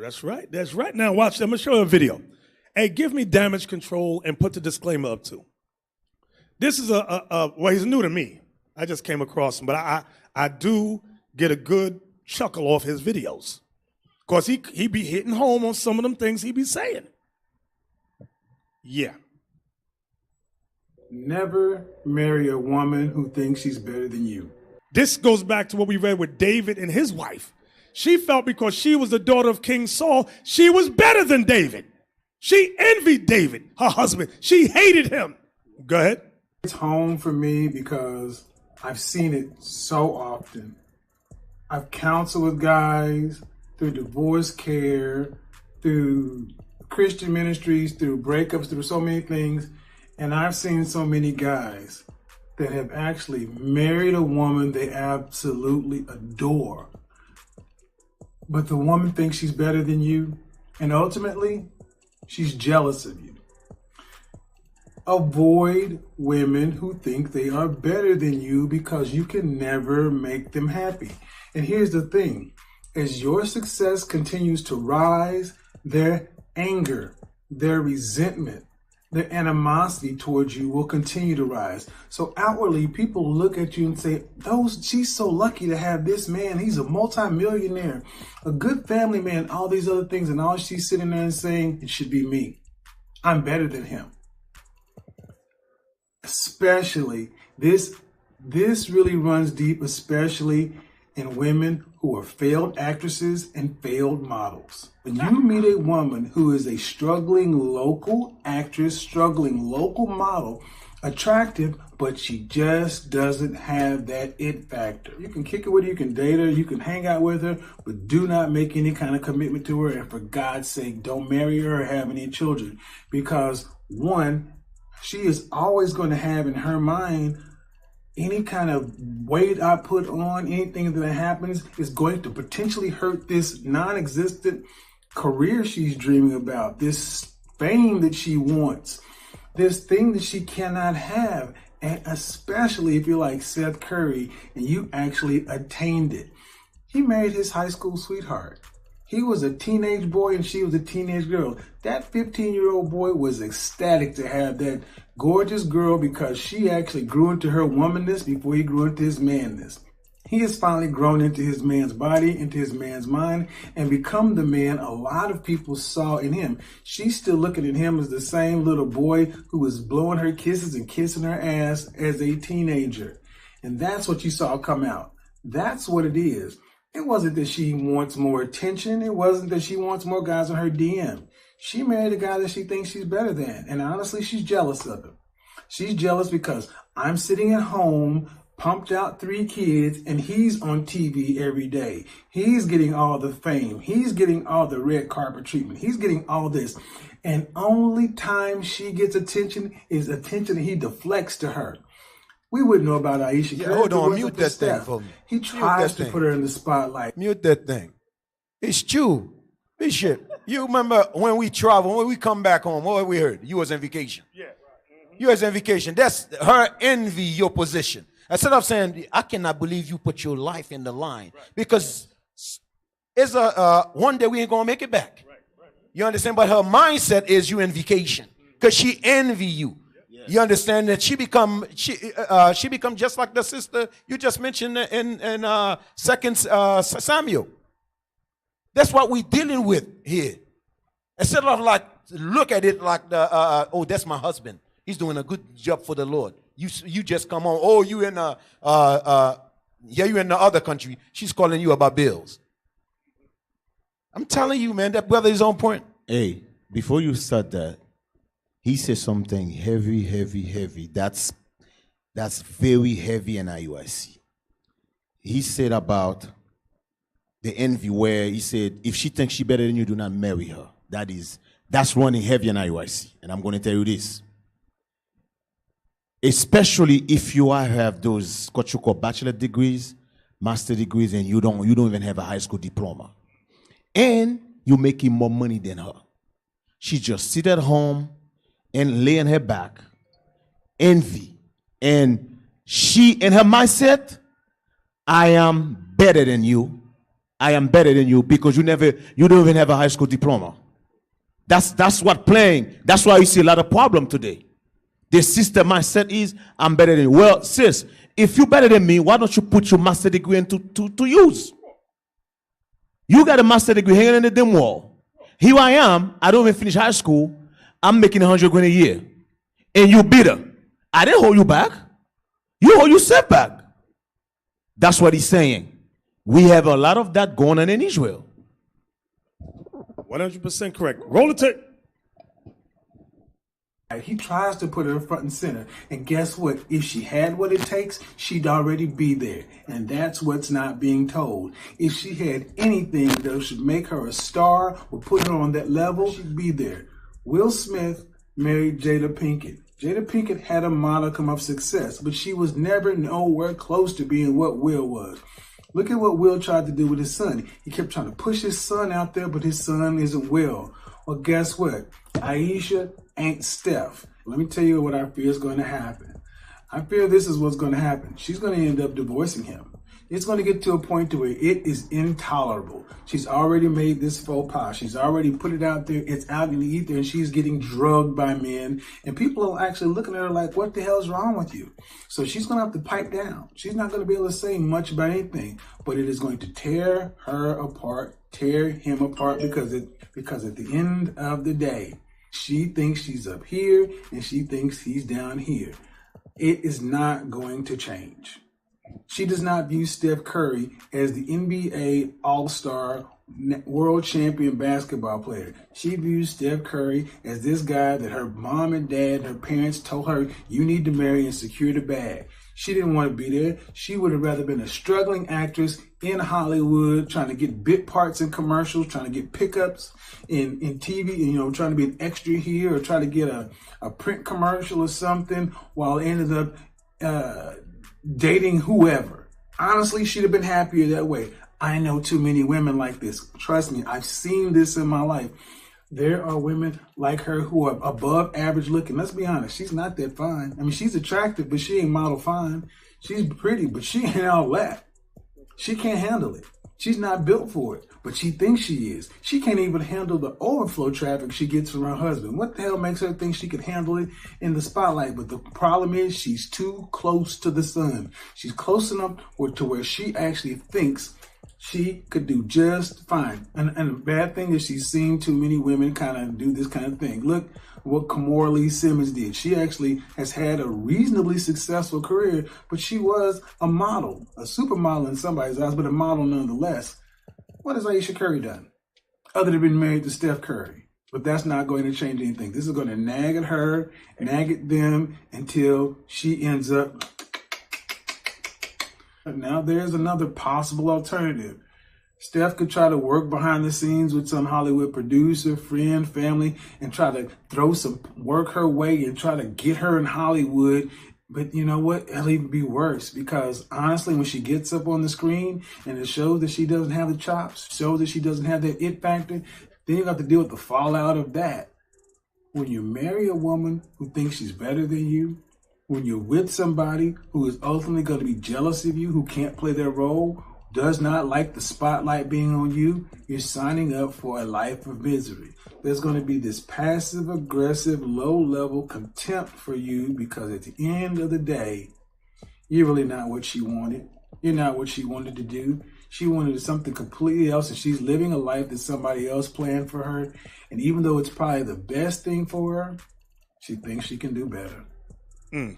That's right. That's right. Now watch. I'm gonna show you a video. Hey, give me damage control and put the disclaimer up too. This is well, he's new to me. I just came across him, but I do get a good chuckle off his videos. Because he be hitting home on some of them things he be saying. Yeah. Never marry a woman who thinks she's better than you. This goes back to what we read with David and his wife. She felt because she was the daughter of King Saul, she was better than David. She envied David, her husband. She hated him. Go ahead. It's home for me because I've seen it so often. I've counseled with guys through divorce care, through Christian ministries, through breakups, through so many things. And I've seen so many guys that have actually married a woman they absolutely adore. But the woman thinks she's better than you. And ultimately, she's jealous of you. Avoid women who think they are better than you because you can never make them happy. And here's the thing. As your success continues to rise, their anger, their resentment, their animosity towards you will continue to rise. So outwardly, people look at you and say, she's so lucky to have this man. He's a multimillionaire, a good family man, all these other things. And all she's sitting there and saying, it should be me. I'm better than him. Especially, this really runs deep, especially in women who are failed actresses and failed models. When you meet a woman who is a struggling local actress, struggling local model, attractive, but she just doesn't have that it factor. You can kick it with her, you can date her, you can hang out with her, but do not make any kind of commitment to her. And for God's sake, don't marry her or have any children. Because one, she is always going to have in her mind any kind of weight I put on, anything that happens is going to potentially hurt this non-existent career she's dreaming about, this fame that she wants, this thing that she cannot have. And especially if you're like Seth Curry and you actually attained it. He married his high school sweetheart. He was a teenage boy and she was a teenage girl. That 15-year-old boy was ecstatic to have that gorgeous girl because she actually grew into her womanness before he grew into his manness. He has finally grown into his man's body, into his man's mind, and become the man a lot of people saw in him. She's still looking at him as the same little boy who was blowing her kisses and kissing her ass as a teenager. And that's what you saw come out. That's what it is. It wasn't that she wants more attention. It wasn't that she wants more guys on her DM. She married a guy that she thinks she's better than. And honestly, she's jealous of him. She's jealous because I'm sitting at home, pumped out 3 kids, and he's on TV every day. He's getting all the fame. He's getting all the red carpet treatment. He's getting all this. And only time she gets attention is attention that he deflects to her. We wouldn't know about Aisha. Yeah, hold on, mute that thing for me. He tries to put her in the spotlight. Mute that thing. It's true. Bishop, you remember when we travel, when we come back home, what we heard? You was on vacation. Yeah, right. You was on vacation. That's her envy your position. Instead of saying, I cannot believe you put your life in the line. Right. Because it's one day we ain't going to make it back. Right. You understand? But her mindset is you in vacation. Because she envy you. You understand that she become just like the sister you just mentioned in 2 Samuel. That's what we're dealing with here. Instead of like look at it like oh, that's my husband. He's doing a good job for the Lord. You just come on. Oh, you in you in the other country. She's calling you about bills. I'm telling you, man, that brother is on point. Hey, before you start that. He said something heavy. That's very heavy in IUIC. He said about the envy where he said, if she thinks she's better than you, do not marry her. That's running heavy in IUIC. And I'm going to tell you this. Especially if you have those, what you call bachelor degrees, master degrees, and you don't even have a high school diploma. And you're making more money than her. She just sit at home and lay on her back, envy. And she, in her mindset, I am better than you. I am better than you because you don't even have a high school diploma. That's what playing. That's why you see a lot of problem today. The system mindset is, I'm better than you. Well, sis, if you're better than me, why don't you put your master degree into to use? You got a master degree hanging in the dim wall. Here I am, I don't even finish high school. I'm making $100,000 a year. And you bitter. I didn't hold you back. You hold yourself back. That's what he's saying. We have a lot of that going on in Israel. 100% correct. Roll the tape. He tries to put her front and center. And guess what? If she had what it takes, she'd already be there. And that's what's not being told. If she had anything that should make her a star or put her on that level, she'd be there. Will Smith married Jada Pinkett. Jada Pinkett had a modicum of success, but she was never nowhere close to being what Will was. Look at what Will tried to do with his son. He kept trying to push his son out there, but his son isn't Will. Well, guess what? Aisha ain't Steph. Let me tell you what I fear is going to happen. I fear this is what's going to happen. She's going to end up divorcing him. It's going to get to a point to where it is intolerable. She's already made this faux pas. She's already put it out there. It's out in the ether, and she's getting drugged by men. And people are actually looking at her like, what the hell's wrong with you? So she's going to have to pipe down. She's not going to be able to say much about anything, but it is going to tear her apart, tear him apart, because at the end of the day, she thinks she's up here and she thinks he's down here. It is not going to change. She does not view Steph Curry as the NBA All-Star world champion basketball player. She views Steph Curry as this guy that her mom and dad, her parents told her, you need to marry and secure the bag. She didn't want to be there. She would have rather been a struggling actress in Hollywood, trying to get bit parts in commercials, trying to get pickups in TV, trying to be an extra here or try to get a print commercial or something, while ended up dating whoever. Honestly, she'd have been happier that way. I know too many women like this. Trust me, I've seen this in my life. There are women like her who are above average looking. Let's be honest, she's not that fine. I mean, she's attractive, but she ain't model fine. She's pretty, but she ain't all that. She can't handle it. She's not built for it, but she thinks she is. She can't even handle the overflow traffic she gets from her husband. What the hell makes her think she could handle it in the spotlight? But the problem is she's too close to the sun. She's close enough to where she actually thinks she could do just fine. And the bad thing is she's seen too many women kind of do this kind of thing. Look what Kamora Lee Simmons did. She actually has had a reasonably successful career, but she was a model, a supermodel in somebody's eyes, but a model nonetheless. What has Aisha Curry done other than been married to Steph Curry? But that's not going to change anything. This is going to nag at her, nag at them until she ends up. Now there's another possible alternative. Steph could try to work behind the scenes with some Hollywood producer, friend, family, and try to throw some work her way and try to get her in Hollywood. But you know what? It'll even be worse, because honestly, when she gets up on the screen and it shows that she doesn't have the chops, shows that she doesn't have that it factor, then you have to deal with the fallout of that. When you marry a woman who thinks she's better than you, when you're with somebody who is ultimately going to be jealous of you, who can't play their role, does not like the spotlight being on you, you're signing up for a life of misery. There's going to be this passive, aggressive, low-level contempt for you, because at the end of the day, you're really not what she wanted. You're not what she wanted to do. She wanted something completely else, and she's living a life that somebody else planned for her. And even though it's probably the best thing for her, she thinks she can do better.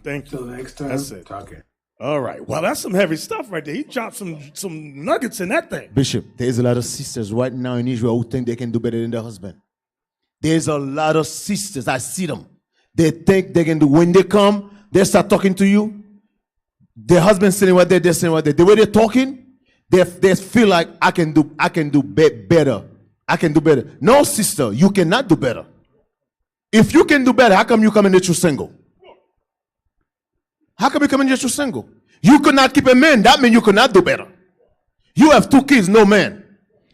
Thank you. Till next time, That's it. talk it. All right. Well, that's some heavy stuff right there. He dropped some nuggets in that thing. Bishop, there's a lot of sisters right now in Israel who think they can do better than their husband. There's a lot of sisters, I see them. They think they can do, when they come, they start talking to you. Their husband sitting right there, they're sitting right there. The way they're talking, they feel like I can do better. I can do better. No, sister, you cannot do better. If you can do better, how come you come in that you're single? How come you come in that you're single? You could not keep a man. That means you could not do better. You have 2 kids, no man.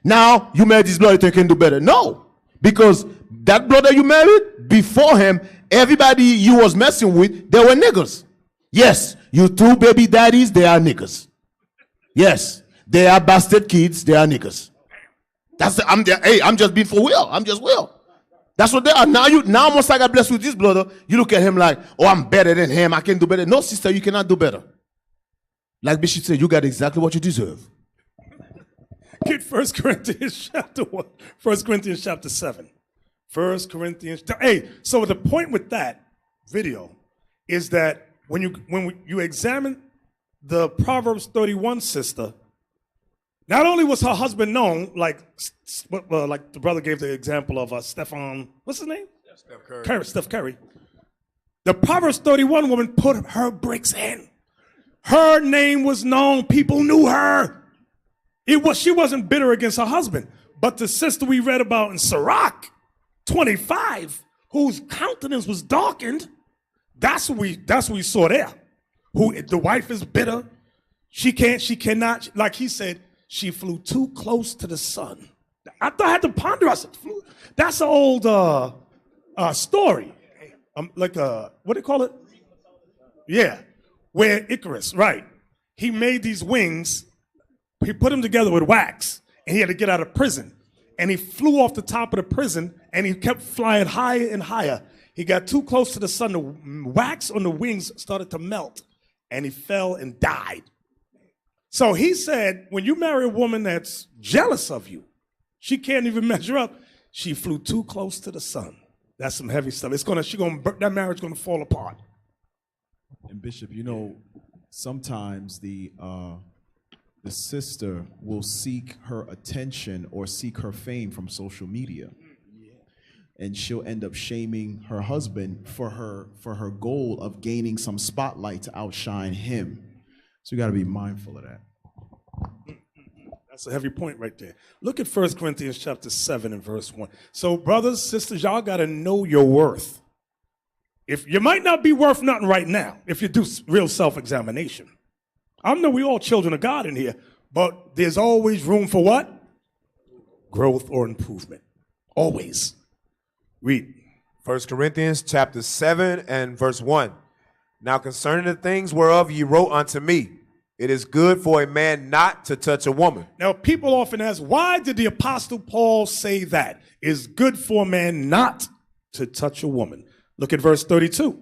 Now you married this brother, you think you can do better. No, because that brother you married, before him, everybody you was messing with, they were niggas. Yes, you 2 baby daddies, they are niggas. Yes, They are bastard kids. They are niggas. I'm just being for Will. I'm just Will. That's what they are. Now once I got blessed with this brother, you look at him like, oh, I'm better than him. I can do better. No, sister, you cannot do better. Like Bishop said, you got exactly what you deserve. Get 1 Corinthians chapter 1. 1 Corinthians chapter 7. 1 Corinthians. Hey, so the point with that video is that when you examine the Proverbs 31 sister, not only was her husband known, like the brother gave the example of Stephen, what's his name? Steph Curry. The Proverbs 31 woman put her bricks in. Her name was known. People knew her. She wasn't bitter against her husband. But the sister we read about in Sirach 25, whose countenance was darkened, that's what we saw there. Who the wife is bitter. She cannot, like he said, she flew too close to the sun. I had to ponder. I said, that's an old story. Like what do you call it? Yeah, where Icarus, right? He made these wings. He put them together with wax, and he had to get out of prison. And he flew off the top of the prison, and he kept flying higher and higher. He got too close to the sun. The wax on the wings started to melt, and he fell and died. So he said, when you marry a woman that's jealous of you, she can't even measure up. She flew too close to the sun. That's some heavy stuff. That marriage is gonna fall apart. And Bishop, sometimes the sister will seek her attention or seek her fame from social media. And she'll end up shaming her husband for her goal of gaining some spotlight to outshine him. So you got to be mindful of that. That's a heavy point right there. Look at 1 Corinthians chapter 7 and verse 1. So brothers, sisters, y'all got to know your worth. If you might not be worth nothing right now, if you do real self-examination. I know we all children of God in here, but there's always room for what? Growth or improvement. Always. Read. 1 Corinthians chapter 7 and verse 1. Now concerning the things whereof ye wrote unto me, it is good for a man not to touch a woman. Now people often ask, why did the Apostle Paul say that? It's good for a man not to touch a woman. Look at verse 32.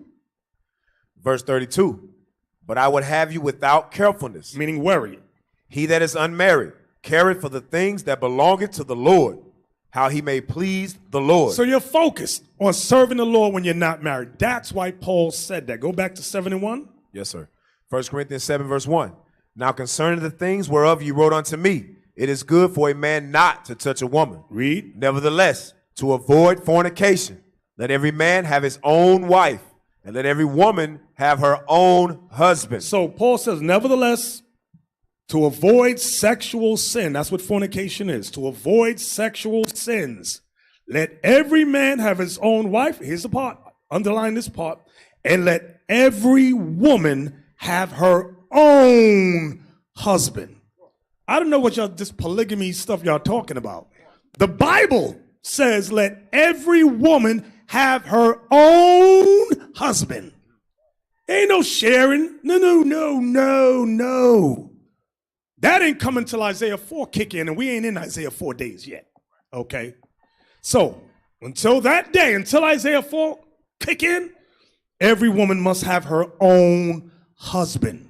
Verse 32. But I would have you without carefulness. Meaning worry. He that is unmarried, carry for the things that belongeth to the Lord, how he may please the Lord. So you're focused on serving the Lord when you're not married. That's why Paul said that. Go back to 7 and 1. Yes, sir. 1 Corinthians 7, verse 1. Now concerning the things whereof you wrote unto me, it is good for a man not to touch a woman. Read. Nevertheless, to avoid fornication, let every man have his own wife, and let every woman have her own husband. So Paul says, nevertheless, to avoid sexual sin, that's what fornication is, to avoid sexual sins, let every man have his own wife, here's the part, underline this part, and let every woman have her own husband. I don't know what this polygamy stuff y'all talking about. The Bible says let every woman have her own husband. Ain't no sharing. No. That ain't coming till Isaiah 4 kick in, and we ain't in Isaiah 4 days yet. Okay? So, until that day, until Isaiah 4 kick in, every woman must have her own husband.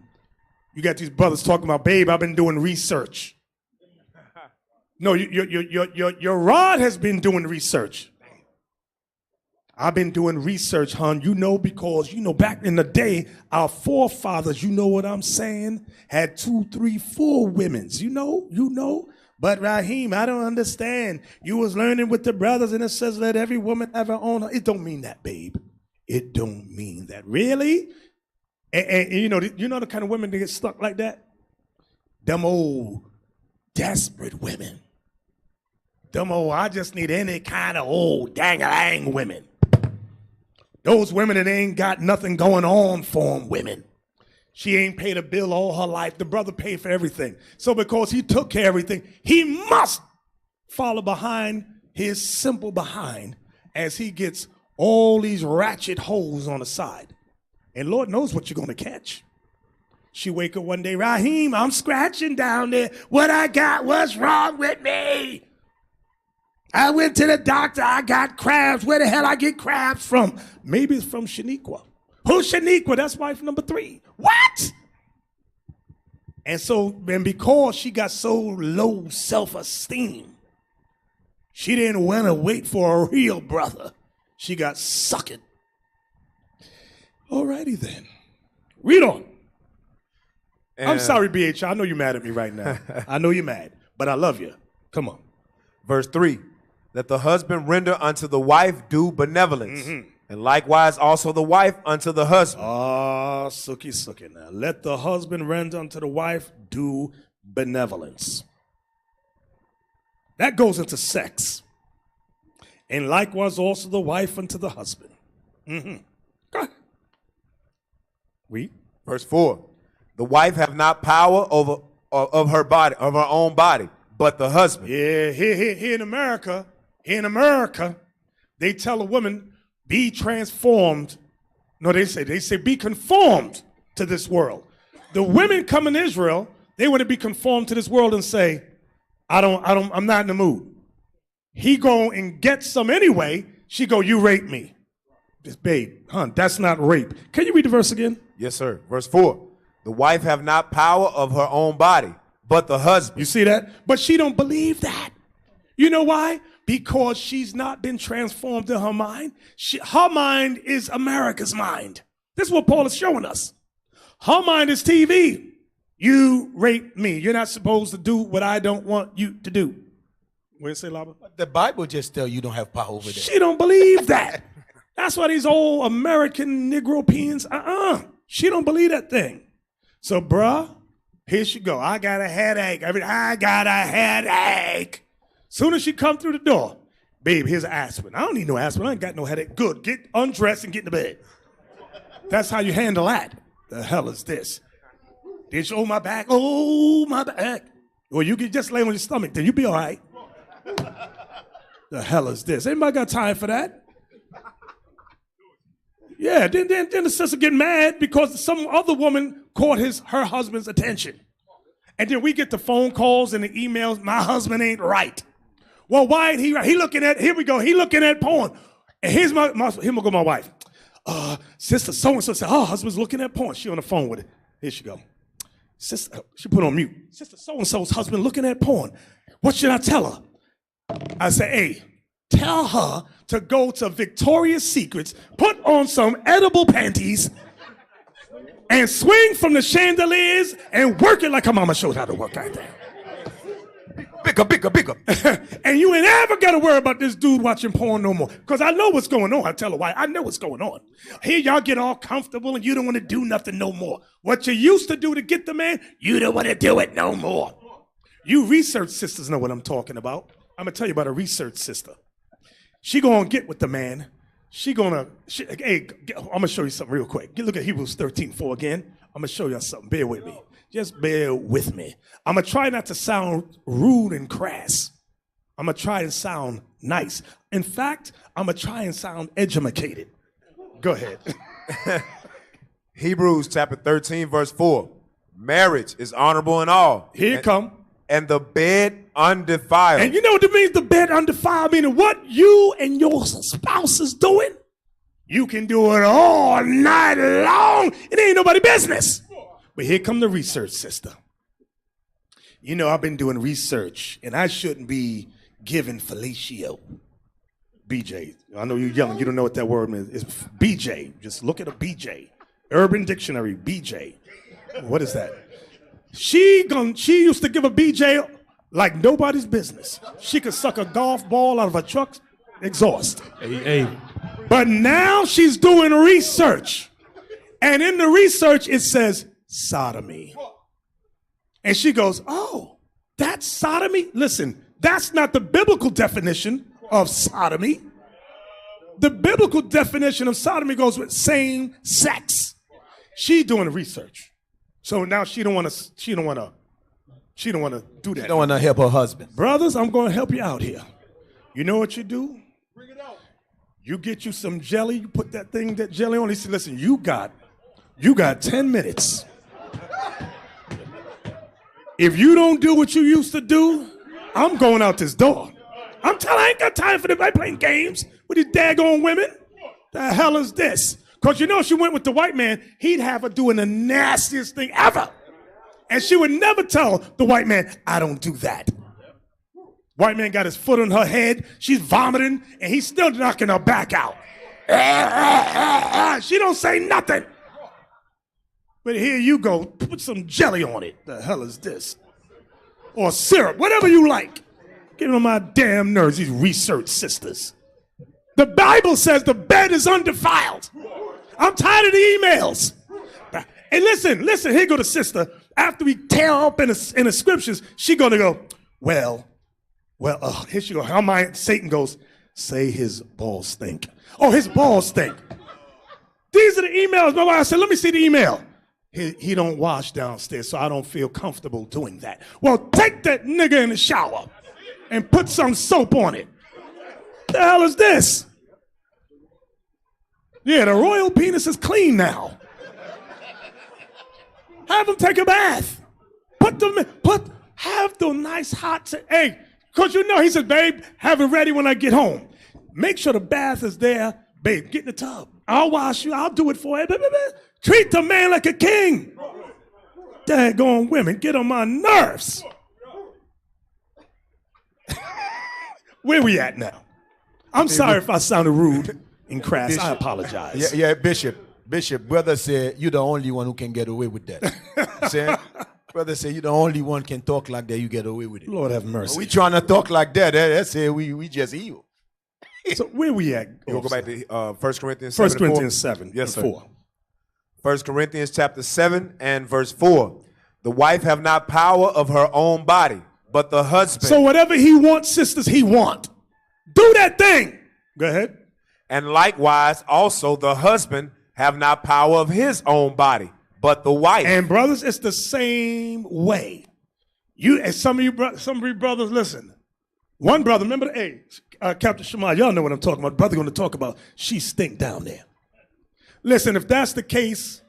You got these brothers talking about, babe, I've been doing research. No, your rod has been doing research. I've been doing research, hon, because, back in the day, our forefathers, you know what I'm saying, had 2, 3, 4 women's, you know. But Raheem, I don't understand. You was learning with the brothers, and it says let every woman have her own. It don't mean that, babe. It don't mean that. Really? And you know the kind of women that get stuck like that? Them old desperate women. Them old, I just need any kind of old dang-a-lang women. Those women that ain't got nothing going on for them women. She ain't paid a bill all her life. The brother paid for everything. So because he took care of everything, he must follow behind his simple behind as he gets all these ratchet holes on the side. And Lord knows what you're going to catch. She wake up one day, Raheem, I'm scratching down there. What I got? What's wrong with me? I went to the doctor. I got crabs. Where the hell I get crabs from? Maybe it's from Shaniqua. Who's Shaniqua? That's wife number 3. What? And because she got so low self-esteem, she didn't want to wait for a real brother. She got suckered. Alrighty then. Read on. I'm sorry, BH. I know you're mad at me right now. I know you're mad, but I love you. Come on. Verse 3. Let the husband render unto the wife due benevolence, and likewise also the wife unto the husband. Suki now. Let the husband render unto the wife due benevolence. That goes into sex. And likewise also the wife unto the husband. Go ahead. Read. Verse 4. The wife have not power over of her body, of her own body, but the husband. Yeah, here in America, they tell a woman, be transformed. No, they say be conformed to this world. The women come in Israel, they want to be conformed to this world and say, I'm not in the mood. He go and get some anyway. She go, you raped me. Just, babe, that's not rape. Can you read the verse again? Yes, sir. Verse 4. The wife have not power of her own body, but the husband. You see that? But she don't believe that. You know why? Because she's not been transformed in her mind. Her mind is America's mind. This is what Paul is showing us. Her mind is TV. You raped me. You're not supposed to do what I don't want you to do. What do you say, Laba? The Bible just tell you don't have power over that. She don't believe that. That's why these old American Negropeans, she don't believe that thing. So, bruh, here she go. I got a headache. I got a headache. Soon as she come through the door, babe, here's an aspirin. I don't need no aspirin. I ain't got no headache. Good. Get undressed and get into bed. That's how you handle that. The hell is this? Did you, oh, my back? Oh, my back. Well, you can just lay on your stomach, then you'll be all right. The hell is this? Anybody got time for that? Yeah, then the sister get mad because some other woman caught her husband's attention. And then we get the phone calls and the emails, my husband ain't right. Well, why ain't he right? Here we go, he looking at porn. And here's my wife. Sister so-and-so said, her husband's looking at porn. She on the phone with it. Here she go. Sister, she put on mute. Sister so-and-so's husband looking at porn. What should I tell her? I say, hey, tell her to go to Victoria's Secrets, put on some edible panties, and swing from the chandeliers and work it like her mama showed how to work out there. Bigger. And you ain't ever got to worry about this dude watching porn no more. Because I know what's going on. I tell her why. I know what's going on. Here y'all get all comfortable and you don't want to do nothing no more. What you used to do to get the man, you don't want to do it no more. You research sisters know what I'm talking about. I'm going to tell you about a research sister. She going to get with the man. Hey, I'm going to show you something real quick. Look at Hebrews 13:4 again. I'm going to show you something. Bear with me. Just bear with me. I'm going to try not to sound rude and crass. I'm going to try and sound nice. In fact, I'm going to try and sound educated. Go ahead. Hebrews chapter 13, verse 4. Marriage is honorable in all. Here it come. And the bed undefiled. And you know what it means, the bed undefiled? Meaning what you and your spouse is doing, you can do it all night long. It ain't nobody's business. But here come the research sister. You know, I've been doing research, and I shouldn't be giving fellatio. BJ. I know you're young. You don't know what that word means. It's BJ. Just look at a BJ. Urban Dictionary, BJ. What is that? She used to give a BJ like nobody's business. She could suck a golf ball out of a truck's exhaust. Hey. But now she's doing research. And in the research, it says sodomy. And she goes, oh, that's sodomy? Listen, that's not the biblical definition of sodomy. The biblical definition of sodomy goes with same sex. She's doing research. So now she don't want to do that. She don't want to help her husband. Brothers, I'm going to help you out here. You know what you do? Bring it out. You get you some jelly, you put that jelly on. He said, listen, you got 10 minutes. If you don't do what you used to do, I'm going out this door. I'm telling you, I ain't got time for them. I playing games with these daggone women. The hell is this? Because you know, she went with the white man, he'd have her doing the nastiest thing ever. And she would never tell the white man, I don't do that. White man got his foot on her head, she's vomiting, and he's still knocking her back out. She don't say nothing. But here you go, put some jelly on it. The hell is this? Or syrup, whatever you like. Get on my damn nerves, these research sisters. The Bible says the bed is undefiled. I'm tired of the emails. And listen, here go the sister. After we tear up in the scriptures, she gonna go, well, here she go. Her mind, Satan goes, say his balls stink. Oh, his balls stink. These are the emails. My wife said, let me see the email. He don't wash downstairs, so I don't feel comfortable doing that. Well, take that nigga in the shower and put some soap on it. The hell is this? Yeah, the royal penis is clean now. Have him take a bath. Have the nice hot, hey, because you know, he said, babe, have it ready when I get home. Make sure the bath is there. Babe, get in the tub. I'll wash you. I'll do it for you. Treat the man like a king. Daggone women, get on my nerves. Where we at now? I'm sorry if I sounded rude and crass. I apologize. Yeah, Bishop, brother said, you're the only one who can get away with that. See? Brother said, you're the only one can talk like that, you get away with it. Lord have mercy. We trying to talk like that. That's it. We just evil. So where we at? We'll go back to 1 Corinthians 1 7 Corinthians 7. Yes, sir. 4. 1 Corinthians chapter 7 and verse 4. The wife have not power of her own body, but the husband. So whatever he wants, sisters, he want. Do that thing. Go ahead. And likewise, also the husband have not power of his own body, but the wife. And brothers, it's the same way. And some of you brothers, listen. One brother, remember Captain Shema, y'all know what I'm talking about. Brother going to talk about, she stink down there. Listen, if that's the case,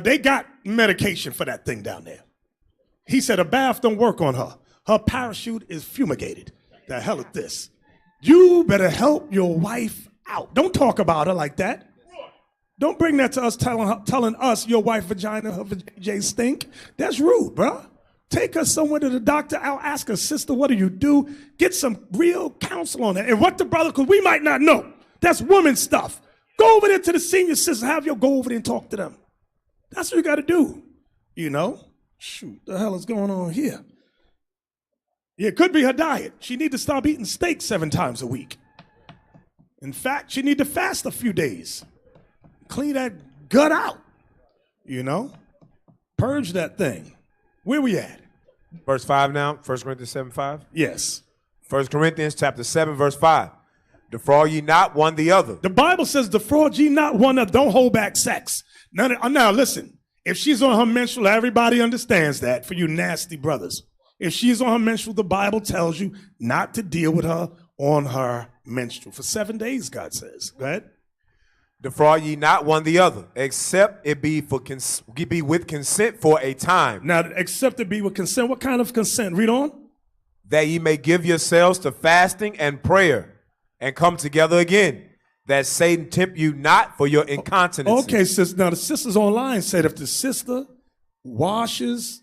they got medication for that thing down there. He said a bath don't work on her. Her parachute is fumigated. The hell is this? You better help your wife out. Don't talk about her like that. Don't bring that to us telling us your wife vagina, her vajay stink. That's rude, bro. Take her somewhere to the doctor. I'll ask her, sister, what do you do? Get some real counsel on that. And what the brother, because we might not know. That's woman stuff. Go over there to the senior sister. Have your go over there and talk to them. That's what you got to do. You know? Shoot, the hell is going on here? Yeah, it could be her diet. She need to stop eating steak 7 times a week. In fact, she need to fast a few days. Clean that gut out. You know? Purge that thing. Where we at? Verse 5 now, 1 Corinthians 7, 5. Yes. 1 Corinthians chapter 7, verse 5. Defraud ye not one the other. The Bible says, defraud ye not one another. Don't hold back sex. Now, listen. If she's on her menstrual, everybody understands that, for you nasty brothers. If she's on her menstrual, the Bible tells you not to deal with her on her menstrual. For 7 days, God says. Go ahead. Defraud ye not one the other, except it be with consent for a time. Now, except it be with consent. What kind of consent? Read on. That ye may give yourselves to fasting and prayer, and come together again, that Satan tempt you not for your incontinence. Okay, sis. Now, the sisters online said if the sister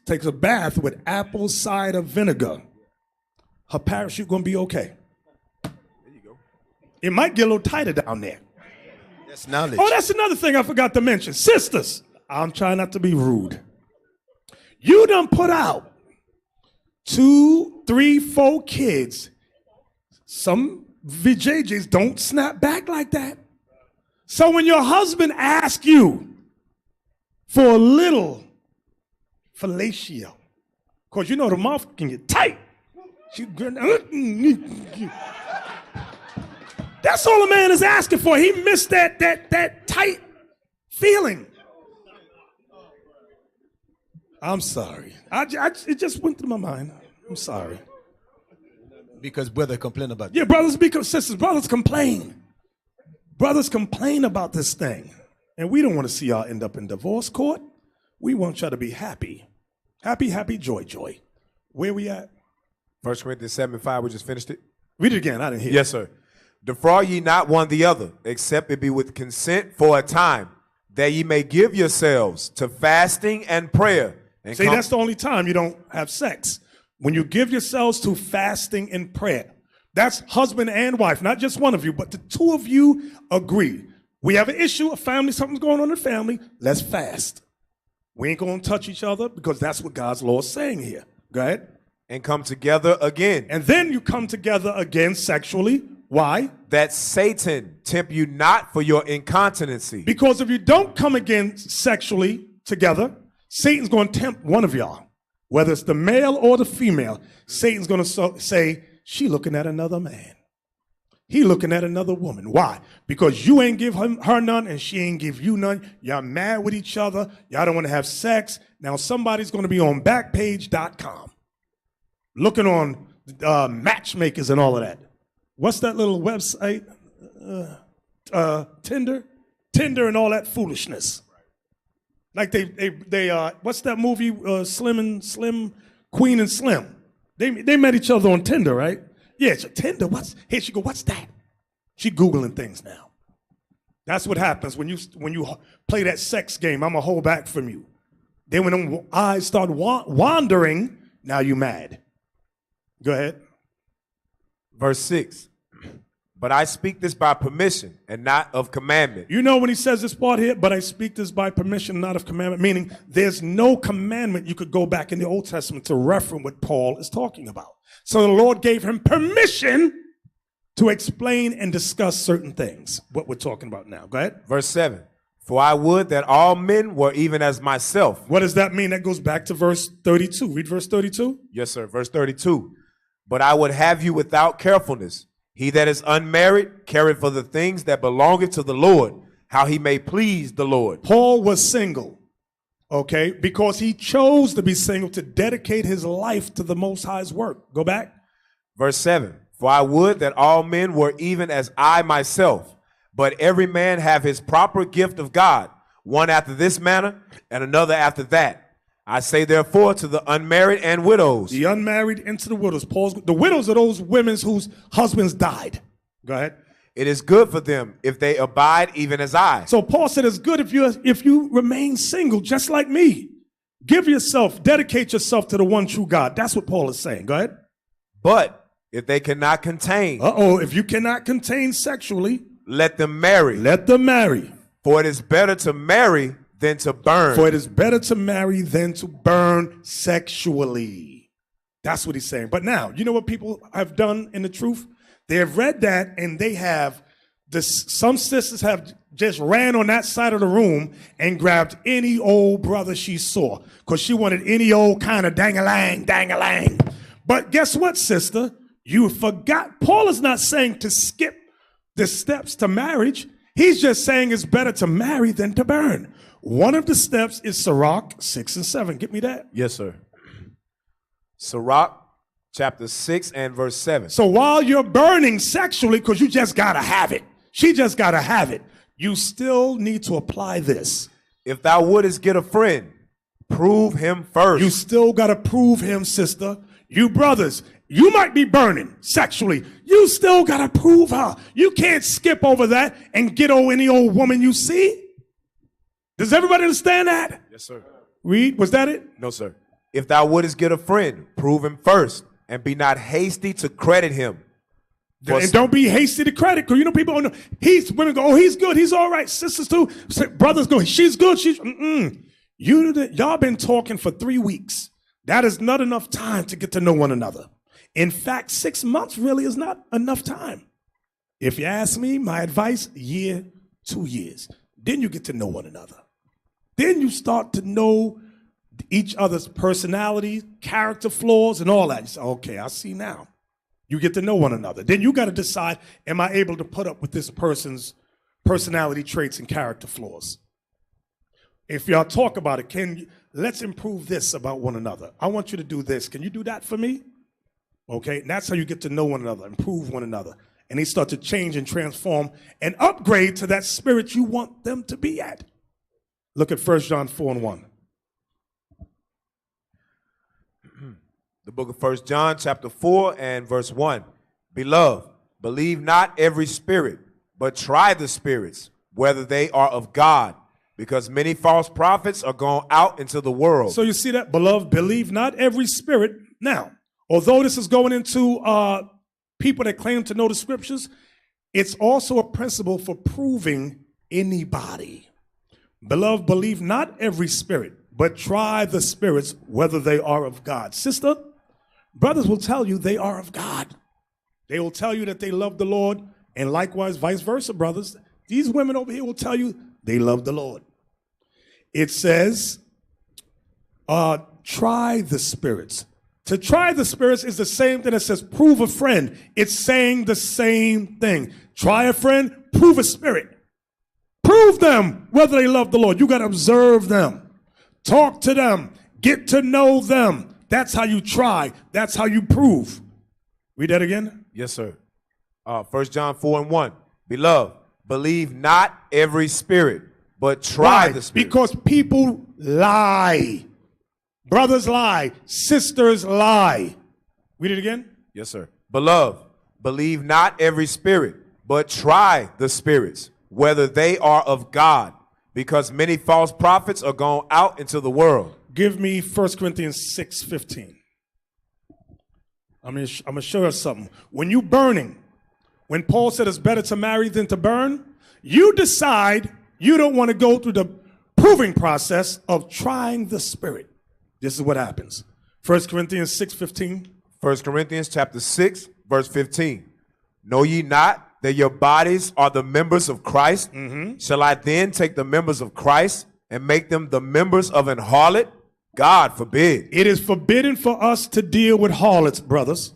takes a bath with apple cider vinegar, her parachute going to be okay. There you go. It might get a little tighter down there. That's knowledge. Oh, that's another thing I forgot to mention. Sisters, I'm trying not to be rude. You done put out 2, 3, 4 kids. Some VJJs don't snap back like that. So when your husband asks you for a little fellatio, because you know the mouth can get tight. That's all a man is asking for. He missed that tight feeling. I'm sorry. It just went through my mind. I'm sorry. Because brother complain about Yeah, brothers, because sisters, brothers complain. Brothers complain about this thing. And we don't want to see y'all end up in divorce court. We want y'all to be happy. Happy, happy, joy, joy. Where we at? 1 Corinthians 7:5, we just finished it. Read it again. I didn't hear. Yes, sir. Defraud ye not one the other, except it be with consent for a time, that ye may give yourselves to fasting and prayer. And See, that's the only time you don't have sex. When you give yourselves to fasting and prayer. That's husband and wife, not just one of you, but the two of you agree. We have an issue, a family, something's going on in the family. Let's fast. We ain't going to touch each other because that's what God's law is saying here. Go ahead. And come together again. And then you come together again sexually. Why? That Satan tempt you not for your incontinency. Because if you don't come again sexually together, Satan's going to tempt one of y'all, whether it's the male or the female. Satan's going to say, she looking at another man. He looking at another woman. Why? Because you ain't give her none and she ain't give you none. Y'all mad with each other. Y'all don't want to have sex. Now somebody's going to be on Backpage.com looking on matchmakers and all of that. What's that little website? Tinder? Tinder and all that foolishness. Like they what's that movie, Slim, Queen and Slim? They met each other on Tinder, right? Yeah, it's a Tinder. Here she go, what's that? She Googling things now. That's what happens when you play that sex game. I'm going to hold back from you. Then when them eyes start wandering, now you mad. Go ahead. Verse 6. But I speak this by permission and not of commandment. You know when he says this part here, but I speak this by permission, not of commandment, meaning there's no commandment you could go back in the Old Testament to reference what Paul is talking about. So the Lord gave him permission to explain and discuss certain things, what we're talking about now. Go ahead. Verse 7. For I would that all men were even as myself. What does that mean? That goes back to verse 32. Read verse 32. Yes, sir. Verse 32. But I would have you without carefulness. He that is unmarried, careth for the things that belongeth to the Lord, how he may please the Lord. Paul was single, okay, because he chose to be single to dedicate his life to the Most High's work. Go back. Verse 7. For I would that all men were even as I myself, but every man have his proper gift of God, one after this manner and another after that. I say therefore to the unmarried and widows. The unmarried and to the widows. The widows are those women whose husbands died. Go ahead. It is good for them if they abide even as I. So Paul said it's good if you remain single, just like me. Give yourself, dedicate yourself to the one true God. That's what Paul is saying. Go ahead. But if they cannot contain. If you cannot contain sexually. Let them marry. Let them marry. For it is better to marry than to burn. For it is better to marry than to burn sexually. That's what he's saying. But now, you know what people have done in the truth? They have read that and they have, some sisters have just ran on that side of the room and grabbed any old brother she saw because she wanted any old kind of dang-a-lang. But guess what, sister? You forgot. Paul is not saying to skip the steps to marriage. He's just saying it's better to marry than to burn. One of the steps is Sirach 6 and 7. Get me that? Yes, sir. Sirach chapter 6 and verse 7. So while you're burning sexually, because you just got to have it, she just got to have it, you still need to apply this. If thou wouldest get a friend, prove him first. You still got to prove him, sister. You brothers, you might be burning sexually. You still got to prove her. You can't skip over that and get any old woman you see. Does everybody understand that? Yes, sir. Read. Was that it? No, sir. If thou wouldest get a friend, prove him first, and be not hasty to credit him. And don't be hasty to credit, because you know people don't know. Women go, oh, he's good, he's all right. Sisters too. Brothers go, she's good, y'all been talking for 3 weeks. That is not enough time to get to know one another. In fact, 6 months really is not enough time. If you ask me, my advice, year, 2 years. Then you get to know one another. Then you start to know each other's personality, character flaws, and all that. You say, okay, I see now. You get to know one another. Then you got to decide, am I able to put up with this person's personality traits and character flaws? If y'all talk about it, let's improve this about one another. I want you to do this. Can you do that for me? Okay, and that's how you get to know one another, improve one another. And they start to change and transform and upgrade to that spirit you want them to be at. Look at 1 John 4 and 1. The book of 1 John chapter 4 and verse 1. Beloved, believe not every spirit, but try the spirits, whether they are of God, because many false prophets are gone out into the world. So you see that, beloved, believe not every spirit. Now, although this is going into people that claim to know the scriptures, it's also a principle for proving anybody. Beloved, believe not every spirit, but try the spirits, whether they are of God. Sister, brothers will tell you they are of God. They will tell you that they love the Lord, and likewise, vice versa, brothers. These women over here will tell you they love the Lord. It says, try the spirits. To try the spirits is the same thing that says prove a friend. It's saying the same thing. Try a friend, prove a spirit. Prove them whether they love the Lord. You got to observe them. Talk to them. Get to know them. That's how you try. That's how you prove. Read that again. Yes, sir. 1 John 4 and 1. Beloved, believe not every spirit, but try the spirit. Because people lie. Brothers lie. Sisters lie. Read it again. Yes, sir. Beloved, believe not every spirit, but try the spirits, whether they are of God, because many false prophets are gone out into the world. Give me 1 Corinthians 6:15. I'm going to show you something. When you burning, when Paul said it's better to marry than to burn, you decide you don't want to go through the proving process of trying the spirit. This is what happens. 1 Corinthians 6:15. 1 Corinthians chapter 6, verse 15. Know ye not that your bodies are the members of Christ? Shall I then take the members of Christ and make them the members of an harlot? God forbid. It is forbidden for us to deal with harlots, brothers.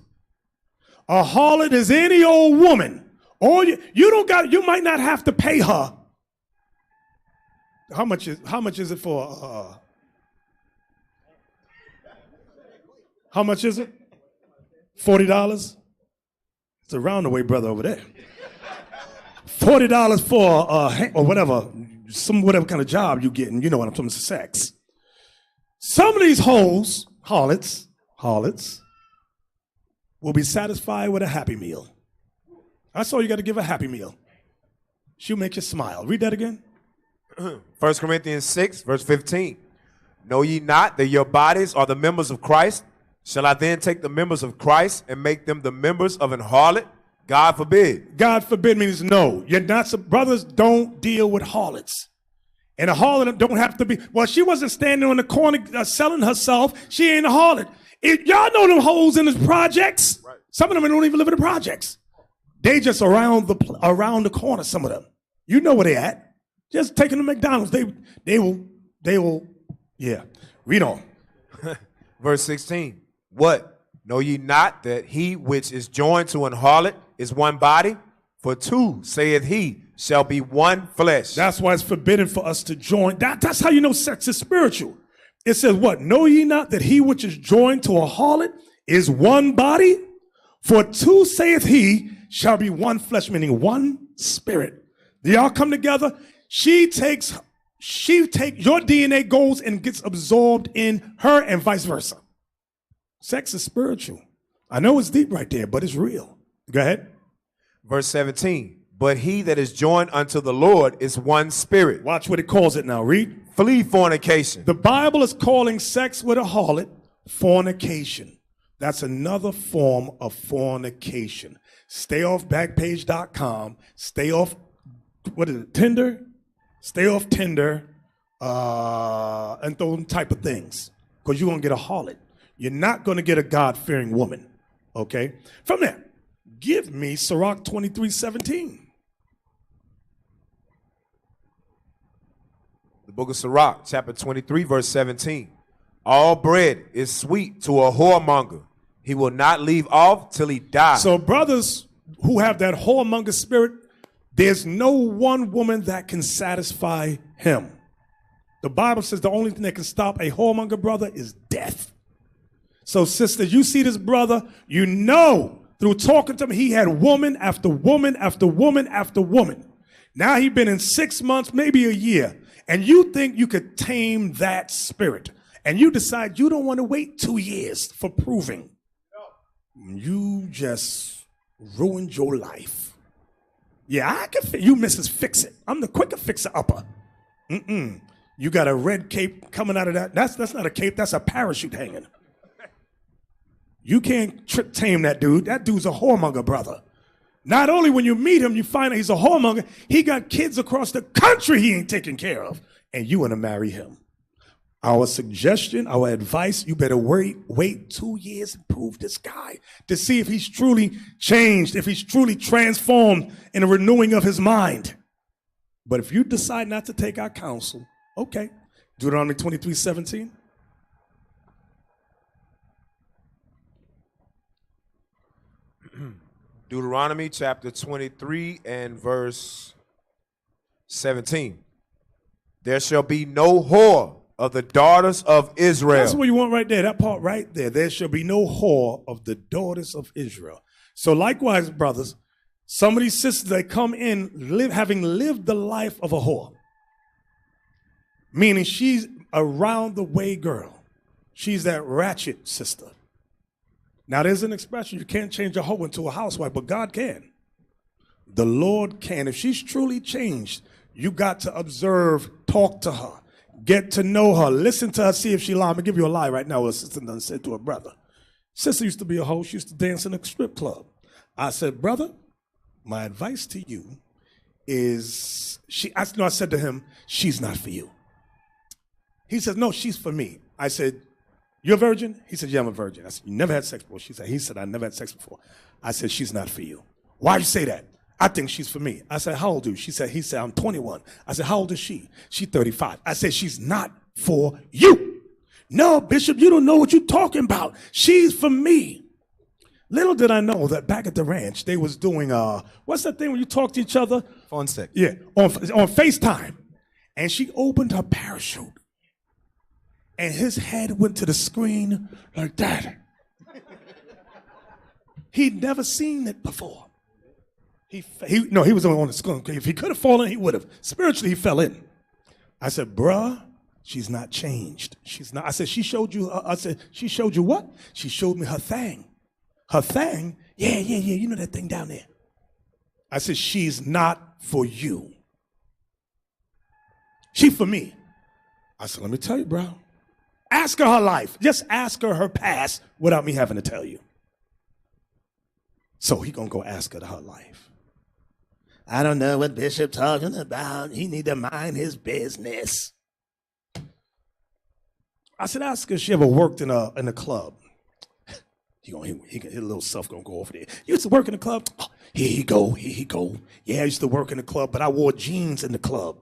A harlot is any old woman. Or you might not have to pay her. How much is it for how much is it? $40? It's a roundaway brother over there. $40 for or whatever kind of job you getting. You know what I'm talking about, sex. Some of these hoes, harlots, will be satisfied with a Happy Meal. That's all you got to give a Happy Meal. She'll make you smile. Read that again. 1 Corinthians 6, verse 15. Know ye not that your bodies are the members of Christ? Shall I then take the members of Christ and make them the members of an harlot? God forbid. God forbid means no. You're not. Brothers don't deal with harlots. And a harlot don't have to be. Well, she wasn't standing on the corner selling herself. She ain't a harlot. Y'all know them hoes in the projects. Right. Some of them don't even live in the projects. They just around the corner. Some of them. You know where they at. Just taking the McDonald's. They will. Yeah. Read on. Verse 16. What? Know ye not that he which is joined to an harlot is one body? For two, saith he, shall be one flesh. That's why it's forbidden for us to join. That's how you know sex is spiritual. It says what? Know ye not that he which is joined to a harlot is one body? For two, saith he, shall be one flesh, meaning one spirit. They all come together. Your DNA goes and gets absorbed in her and vice versa. Sex is spiritual. I know it's deep right there, but it's real. Go ahead. Verse 17. But he that is joined unto the Lord is one spirit. Watch what it calls it now. Read. Flee fornication. The Bible is calling sex with a harlot fornication. That's another form of fornication. Stay off Backpage.com. Stay off, Tinder? Stay off Tinder and those type of things. Because you're going to get a harlot. You're not going to get a God-fearing woman. Okay? From there, give me Sirach 23:17. The book of Sirach, chapter 23, verse 17. All bread is sweet to a whoremonger. He will not leave off till he dies. So brothers who have that whoremonger spirit, there's no one woman that can satisfy him. The Bible says the only thing that can stop a whoremonger brother is death. So sisters, you see this brother, you know through talking to him, he had woman after woman after woman after woman. Now he's been in 6 months, maybe a year. And you think you could tame that spirit. and you decide you don't want to wait 2 years for proving, you just ruined your life. Yeah, I can you Mrs. Fix It. I'm the quicker fixer-upper. You got a red cape coming out of that. That's not a cape, that's a parachute hanging. You can't tame that dude. That dude's a whoremonger, brother. Not only when you meet him, you find out he's a whoremonger, he got kids across the country he ain't taking care of, and you want to marry him. Our suggestion, our advice, you better wait 2 years and prove this guy to see if he's truly changed, if he's truly transformed in a renewing of his mind. But if you decide not to take our counsel, okay. Deuteronomy 23:17. Deuteronomy chapter 23 and verse 17. There shall be no whore of the daughters of Israel. That's what you want right there, that part right there. There shall be no whore of the daughters of Israel. So likewise, brothers, some of these sisters, they come in having lived the life of a whore. Meaning she's a round the way girl. She's that ratchet sister. Now there's an expression, you can't change a hoe into a housewife, but God can. The Lord can. If she's truly changed, you got to observe, talk to her, get to know her, listen to her, see if she lies. I'm going to give you a lie right now. What a sister done said to her brother. Sister used to be a hoe. She used to dance in a strip club. I said, brother, my advice to you is, I said to him, she's not for you. He said, no, she's for me. I said, you're a virgin? He said, yeah, I'm a virgin. I said, you never had sex before? He said, I never had sex before. I said, she's not for you. Why'd you say that? I think she's for me. I said, how old are you? He said, I'm 21. I said, how old is she? She's 35. I said, she's not for you. No, Bishop, you don't know what you're talking about. She's for me. Little did I know that back at the ranch, they was doing, what's that thing when you talk to each other? Phone sex. Yeah, on FaceTime. And she opened her parachute. And his head went to the screen like that. He'd never seen it before. He was on the skull. If he could have fallen, he would have. Spiritually, he fell in. I said, bruh, she's not changed. She's not. I said, she showed you, she showed you what? She showed me her thing. Her thing? Yeah, you know that thing down there. I said, she's not for you. She's for me. I said, let me tell you, bro. Ask her life. Just ask her past without me having to tell you. So he gonna go ask her her life. I don't know what Bishop talking about. He need to mind his business. I said, ask her if she ever worked in a club. His little self gonna go over there. You used to work in the club? Oh, here he go. Yeah, I used to work in the club, but I wore jeans in the club.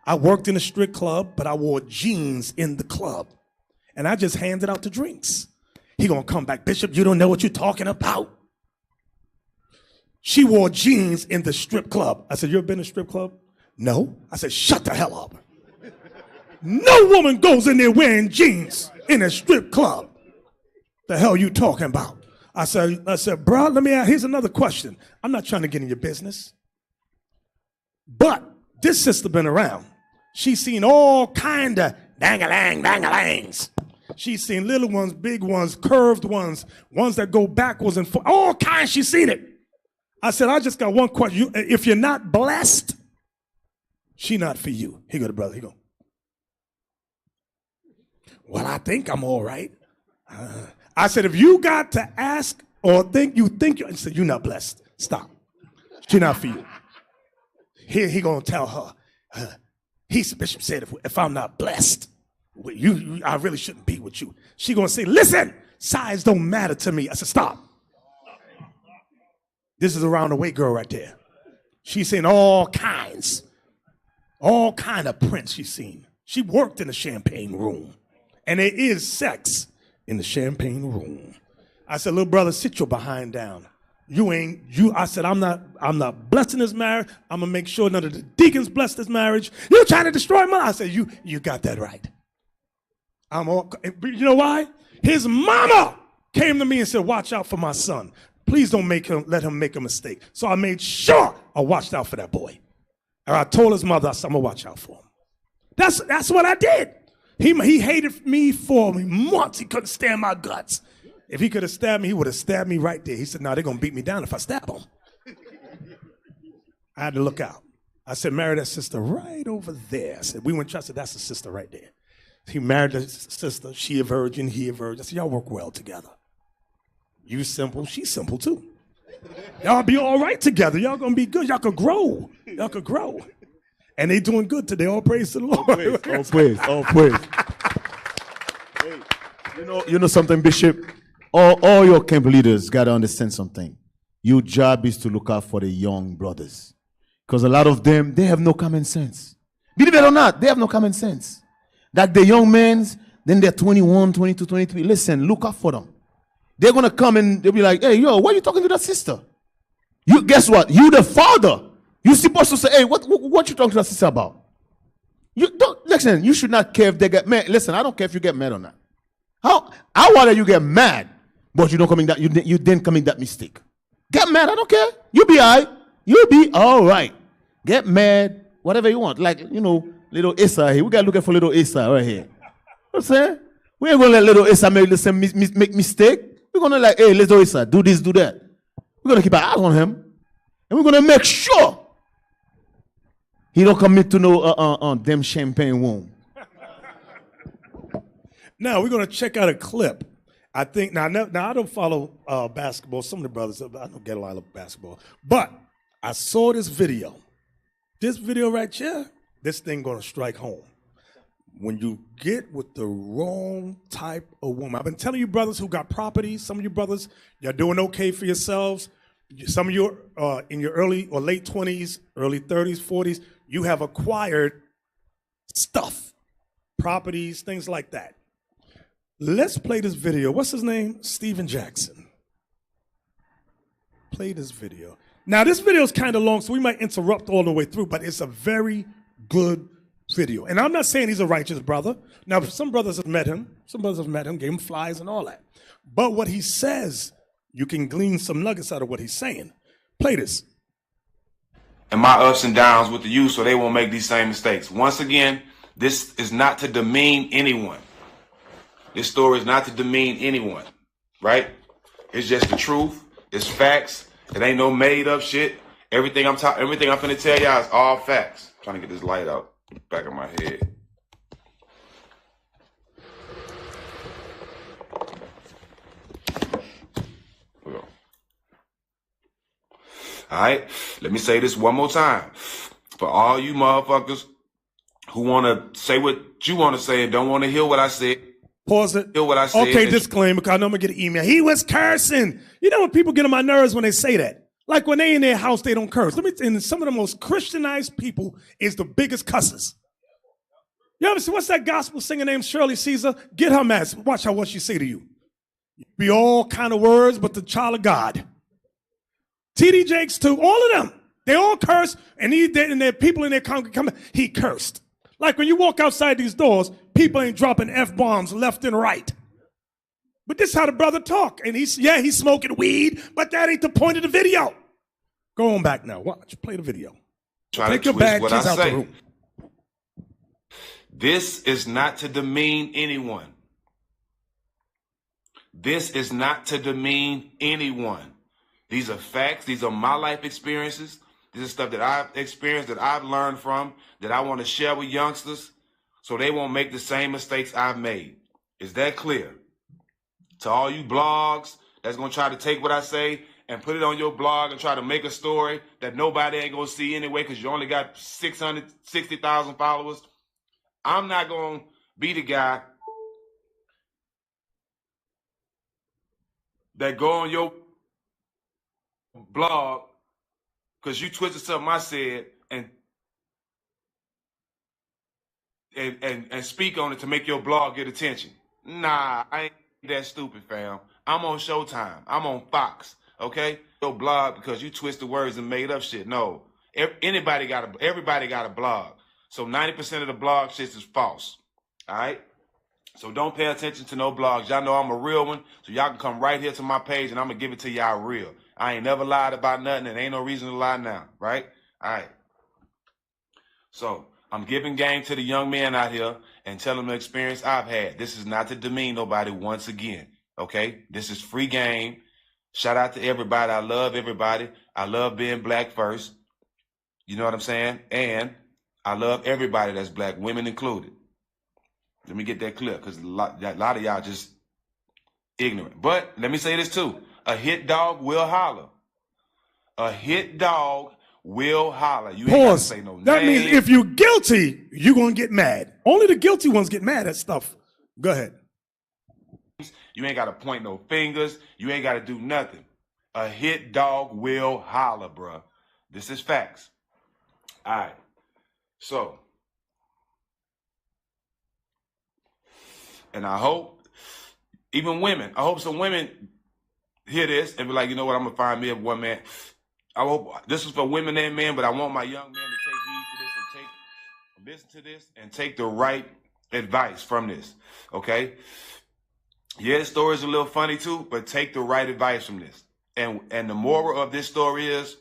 I worked in a strip club, but I wore jeans in the club. And I just handed out the drinks. He gonna come back, Bishop, you don't know what you're talking about. She wore jeans in the strip club. I said, you ever been in a strip club? No. I said, shut the hell up. No woman goes in there wearing jeans in a strip club. The hell you talking about? I said, bro, let me ask, here's another question. I'm not trying to get in your business. But this sister been around. She's seen all kind of dang-a-lang-dang-a-langs. She's seen little ones, big ones, curved ones, ones that go backwards and forth, all kinds, she's seen it. I said, I just got one question. If you're not blessed, she not for you. Here go the brother, he go. Well, I think I'm all right. I said, if you got to ask or think I said, you're not blessed. Stop. She's not for you. Here he gonna tell her, Bishop said, if I'm not blessed, I really shouldn't be with you. She gonna say, listen, size don't matter to me. I said, stop. This is a round-the-way girl right there. She's seen all kind of prints she's seen. She worked in the champagne room. And there is sex in the champagne room. I said, little brother, sit your behind down. I said, I'm not blessed in this marriage. I'm gonna make sure none of the deacons bless this marriage. You're trying to destroy my life. I said, you got that right. You know why? His mama came to me and said, watch out for my son. Please don't let him make a mistake. So I made sure I watched out for that boy. And I told his mother, I said, I'm gonna watch out for him. That's what I did. He hated me for months. He couldn't stand my guts. If he could have stabbed me, he would have stabbed me right there. He said, no, they're going to beat me down if I stab them. I had to look out. I said, marry that sister right over there. I said, we went to church. I said, that's the sister right there. He married the sister. She a virgin, he a virgin. I said, y'all work well together. You simple, she's simple too. Y'all be all right together. Y'all going to be good. Y'all could grow. Y'all could grow. And they doing good today. All praise to the Lord. All praise, all praise. Hey, you know something, Bishop? All your camp leaders got to understand something. Your job is to look out for the young brothers. Because a lot of them, they have no common sense. Believe it or not, they have no common sense. Like the young men, then they're 21, 22, 23. Listen, look out for them. They're going to come and they'll be like, hey, yo, why are you talking to that sister? You guess what? You the father. You're supposed to say, hey, what you talking to that sister about? You don't listen, you should not care if they get mad. Listen, I don't care if you get mad or not. I want you get mad, but you don't commit that you didn't commit that mistake. Get mad, I don't care. You'll be all right. You'll be all right. Get mad, whatever you want. Like, little Issa here. We got looking for little Issa right here. You know what I'm saying? We ain't going to let little Issa make the same make mistake. We're going to like, hey, little Issa, do this, do that. We're going to keep our eyes on him. And we're going to make sure he don't commit to no damn champagne womb. Now, we're going to check out a clip. I think, now I don't follow basketball. Some of the brothers, I don't get a lot of basketball. But I saw this video. This video right here, this thing going to strike home. When you get with the wrong type of woman. I've been telling you brothers who got property, some of you brothers, you're doing okay for yourselves. Some of you in your early or late 20s, early 30s, 40s, you have acquired stuff, properties, things like that. Let's play this video. What's his name? Steven Jackson. Play this video. Now, this video is kind of long, so we might interrupt all the way through, but it's a very good video. And I'm not saying he's a righteous brother. Now, some brothers have met him. Some brothers have met him, gave him flies and all that. But what he says, you can glean some nuggets out of what he's saying. Play this. And my ups and downs with the youth so they won't make these same mistakes. Once again, this is not to demean anyone. This story is not to demean anyone, right? It's just the truth. It's facts. It ain't no made up shit. Everything I'm finna tell y'all is all facts. I'm trying to get this light out the back of my head. All right, let me say this one more time. For all you motherfuckers who want to say what you want to say and don't want to hear what I said. Pause it. Hear what I said. Okay, disclaimer, because I know I'm going to get an email. He was cursing. You know when people get on my nerves when they say that? Like when they in their house, they don't curse. And some of the most Christianized people is the biggest cussers. You ever see, what's that gospel singer named Shirley Caesar? Get her mad. Watch what she say to you. Be all kind of words, but the child of God. T.D. Jakes too, all of them. They all curse, and their people in their congregation, he cursed. Like when you walk outside these doors, people ain't dropping F-bombs left and right. But this is how the brother talk. And he's smoking weed, but that ain't the point of the video. Go on back now. Watch. Play the video. Take your bag out the room. This is not to demean anyone. This is not to demean anyone. These are facts. These are my life experiences. This is stuff that I've experienced, that I've learned from, that I want to share with youngsters so they won't make the same mistakes I've made. Is that clear? To all you blogs that's going to try to take what I say and put it on your blog and try to make a story that nobody ain't going to see anyway because you only got 660,000 followers. I'm not going to be the guy that go on your blog because you twisted something I said and speak on it to make your blog get attention. Nah, I ain't that stupid, fam. I'm on Showtime. I'm on Fox, okay? Your blog because you twisted words and made up shit. No, everybody got a blog. So 90% of the blog shit is false, all right? So don't pay attention to no blogs. Y'all know I'm a real one, so y'all can come right here to my page and I'm going to give it to y'all real. I ain't never lied about nothing and ain't no reason to lie now, right? All right. So I'm giving game to the young men out here and telling them the experience I've had. This is not to demean nobody once again, okay? This is free game. Shout out to everybody. I love everybody. I love being black first. You know what I'm saying? And I love everybody that's black, women included. Let me get that clear, because a lot of y'all just ignorant. But let me say this too. A hit dog will holler. A hit dog will holler. You ain't gotta Pause. say no name. That means if you're guilty, you're going to get mad. Only the guilty ones get mad at stuff. Go ahead. You ain't got to point no fingers. You ain't got to do nothing. A hit dog will holler, bruh. This is facts. All right. So, and I hope, even women, I hope some women hear this and be like, you know what, I'm going to find me a one man. I hope this is for women and men, but I want my young men to take heed to this and listen to this and take the right advice from this, okay? Yeah, the story is a little funny too, but take the right advice from this. And the moral of this story is,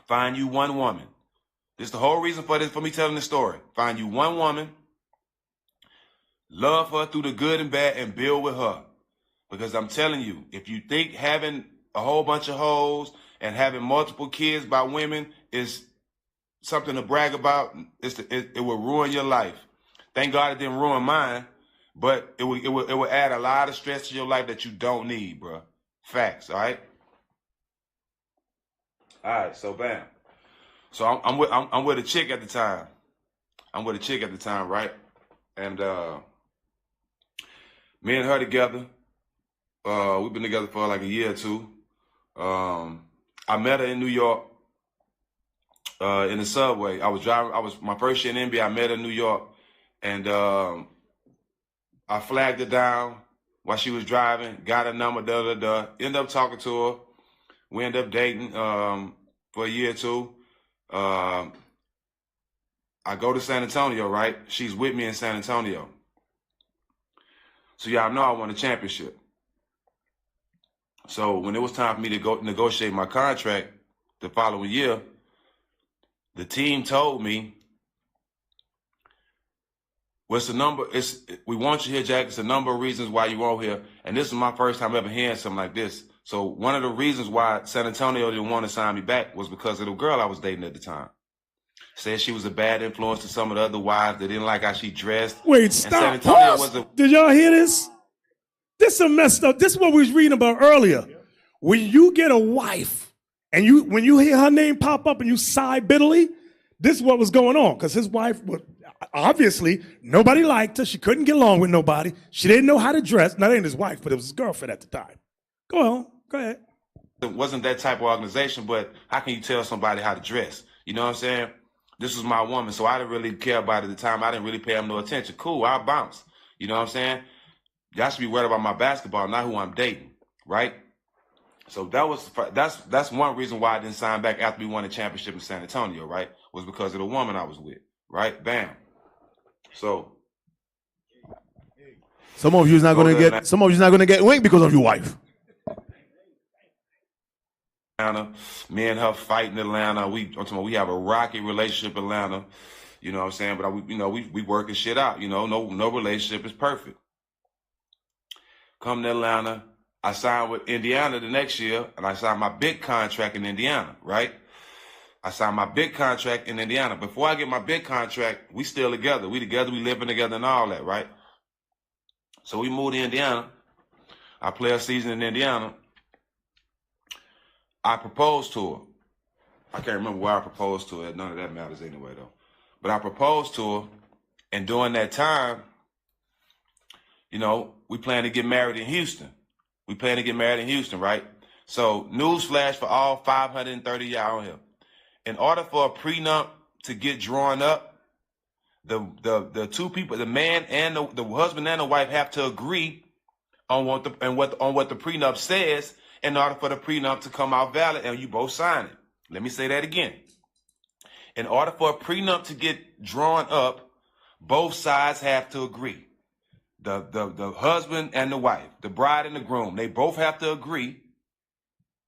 find you one woman. This is the whole reason for this, for me telling this story. Find you one woman, love her through the good and bad, and build with her. Because I'm telling you, if you think having a whole bunch of hoes and having multiple kids by women is something to brag about, it will ruin your life. Thank God it didn't ruin mine, but it will add a lot of stress to your life that you don't need, bro. Facts, all right? All right, so bam. So I'm with a chick at the time. Right? And me and her together. We've been together for like a year or two. I met her in New York in the subway. My first year in NBA. I met her in New York, and I flagged her down while she was driving. Got her number. Ended up talking to her. We ended up dating for a year or two. I go to San Antonio, right? She's with me in San Antonio. So y'all know I won a championship. So when it was time for me to go negotiate my contract the following year, the team told me, "What's the number? We want you here, Jack. It's a number of reasons why you were here." And this is my first time ever hearing something like this. So one of the reasons why San Antonio didn't want to sign me back was because of the girl I was dating at the time. Said she was a bad influence to some of the other wives. They didn't like how she dressed. Wait, stop. Pause. Did y'all hear this? This is messed up. This is what we was reading about earlier. When you get a wife and when you hear her name pop up and you sigh bitterly, this is what was going on. Because his wife, obviously, nobody liked her. She couldn't get along with nobody. She didn't know how to dress. Not ain't his wife, but it was his girlfriend at the time. Go on. Go ahead. It wasn't that type of organization, but how can you tell somebody how to dress? You know what I'm saying? This was my woman, so I didn't really care about it at the time. I didn't really pay him no attention. Cool, I'll bounce. You know what I'm saying? Y'all should be worried about my basketball, not who I'm dating, right? So that's one reason why I didn't sign back after we won the championship in San Antonio, right? Was because of the woman I was with, right? Bam. So some of you's not gonna get wing because of your wife. Atlanta, me and her fight in Atlanta. We have a rocky relationship in Atlanta. You know what I'm saying? But we working shit out. You know, no relationship is perfect. Come to Atlanta, I signed with Indiana the next year, and I signed my big contract in Indiana, right? I signed my big contract in Indiana. Before I get my big contract, we still together. We living together and all that, right? So we moved to Indiana. I play a season in Indiana. I proposed to her. I can't remember where I proposed to her. None of that matters anyway, though. But I proposed to her, and during that time, you know, we plan to get married in Houston. Right? So, newsflash for all 530 y'all on here. In order for a prenup to get drawn up, the two people, the man and the husband and the wife, have to agree on what the prenup says in order for the prenup to come out valid, and you both sign it. Let me say that again. In order for a prenup to get drawn up, both sides have to agree. The husband and the wife, the bride and the groom, they both have to agree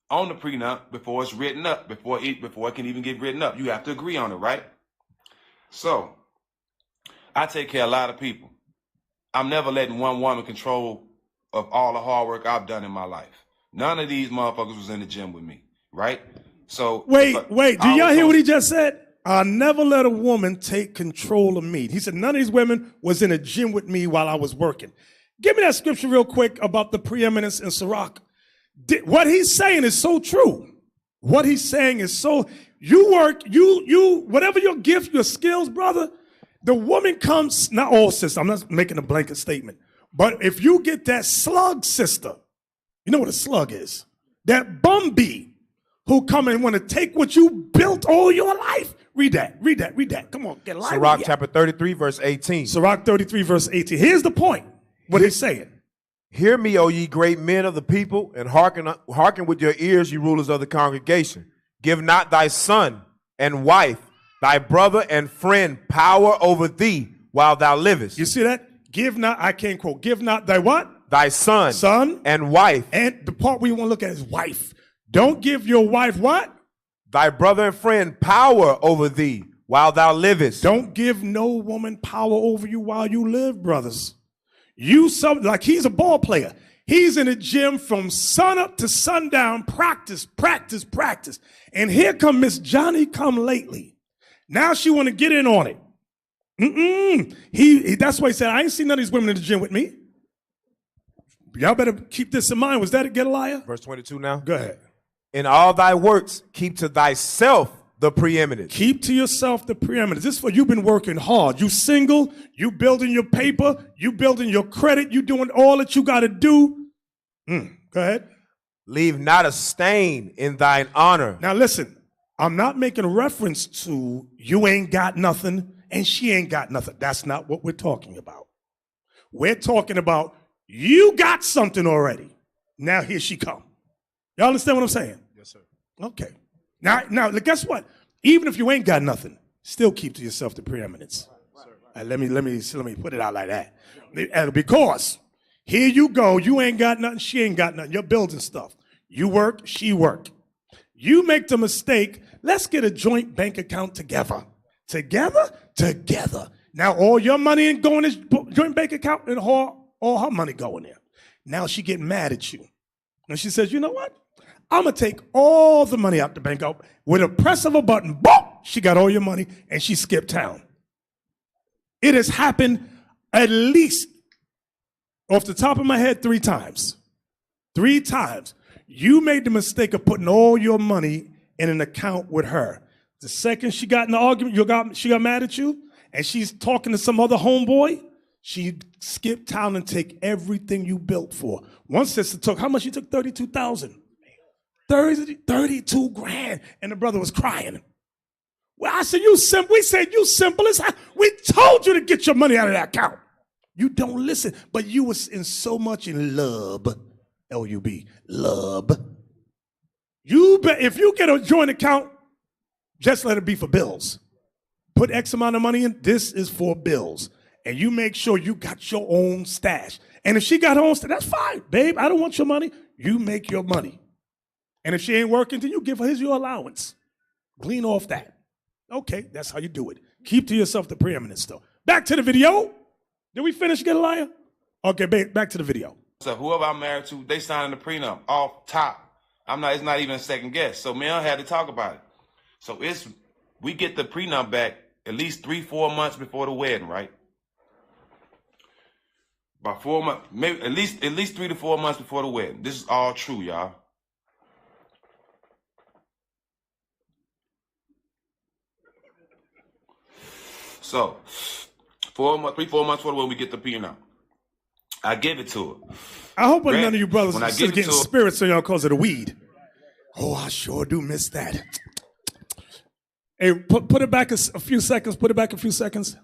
on the prenup before it's written up, before it can even get written up. You have to agree on it, right? So I take care of a lot of people. I'm never letting one woman control of all the hard work I've done in my life. None of these motherfuckers was in the gym with me, right? So wait, do y'all hear what he just said? I'll never let a woman take control of me. He said none of these women was in a gym with me while I was working. Give me that scripture real quick about the preeminence in Sirach. What he's saying is so true. What he's saying is so, you work, you, whatever your gift, your skills, brother, the woman comes, not all sisters, I'm not making a blanket statement, but if you get that slug sister, you know what a slug is? That bum bee who come and want to take what you built all your life. Read that. Come on, get live. Sirach chapter 33, verse 18. Sirach 33, verse 18. Here's the point, what he's saying. Hear me, O ye great men of the people, and hearken with your ears, ye rulers of the congregation. Give not thy son and wife, thy brother and friend, power over thee while thou livest. You see that? Give not, I can't quote, give not thy what? Thy son and wife. And the part we want to look at is wife. Don't give your wife what? Thy brother and friend power over thee while thou livest. Don't give no woman power over you while you live, brothers. Like he's a ball player. He's in the gym from sun up to sundown, practice. And here come Miss Johnny come lately. Now she want to get in on it. That's why he said, I ain't seen none of these women in the gym with me. Y'all better keep this in mind. Was that a Gedaliah? Verse 22 now. Go ahead. In all thy works, keep to thyself the preeminence. Keep to yourself the preeminence. This is for you've been working hard. You single, you building your paper, you building your credit, you doing all that you got to do. Go ahead. Leave not a stain in thine honor. Now listen, I'm not making a reference to you ain't got nothing and she ain't got nothing. That's not what we're talking about. We're talking about you got something already. Now here she come. Y'all understand what I'm saying? Yes, sir. Okay. Now, guess what? Even if you ain't got nothing, still keep to yourself the preeminence. Let me put it out like that. Because here you go, you ain't got nothing, she ain't got nothing. You're building stuff. You work, she work. You make the mistake. Let's get a joint bank account together. Together. Now all your money ain't going in this joint bank account, and all her money going there. Now she getting mad at you, and she says, "You know what? I'm going to take all the money out the bank. Out with a press of a button, boom, she got all your money and she skipped town." It has happened at least, off the top of my head, 3 times. 3 times. You made the mistake of putting all your money in an account with her. The second she got in the argument, she got mad at you and she's talking to some other homeboy, she skipped town and take everything you built for. One sister took, how much? She took $32,000. 32 grand. And the brother was crying. Well, I said, you simple. We said, you simple as hell. We told you to get your money out of that account. You don't listen. But you was in so much in love. L-U-B. Love. If you get a joint account, just let it be for bills. Put X amount of money in. This is for bills. And you make sure you got your own stash. And if she got her own stash, that's fine. Babe, I don't want your money. You make your money. And if she ain't working, then you give her your allowance. Glean off that. Okay, that's how you do it. Keep to yourself the preeminence, though. Back to the video. Did we finish, Gedaliah? Okay, back to the video. So whoever I'm married to, they signing the prenup off top. It's not even a second guess. So me and her had to talk about it. So we get the prenup back at least 3-4 months before the wedding, right? About 4 months, maybe at least 3 to 4 months before the wedding. This is all true, y'all. So, 4 months before the wedding, we get the prenup. I give it to her. I hope none of you brothers are still getting her, spirits on y'all because of the weed. Oh, I sure do miss that. Hey, put it back a few seconds. Put it back a few seconds.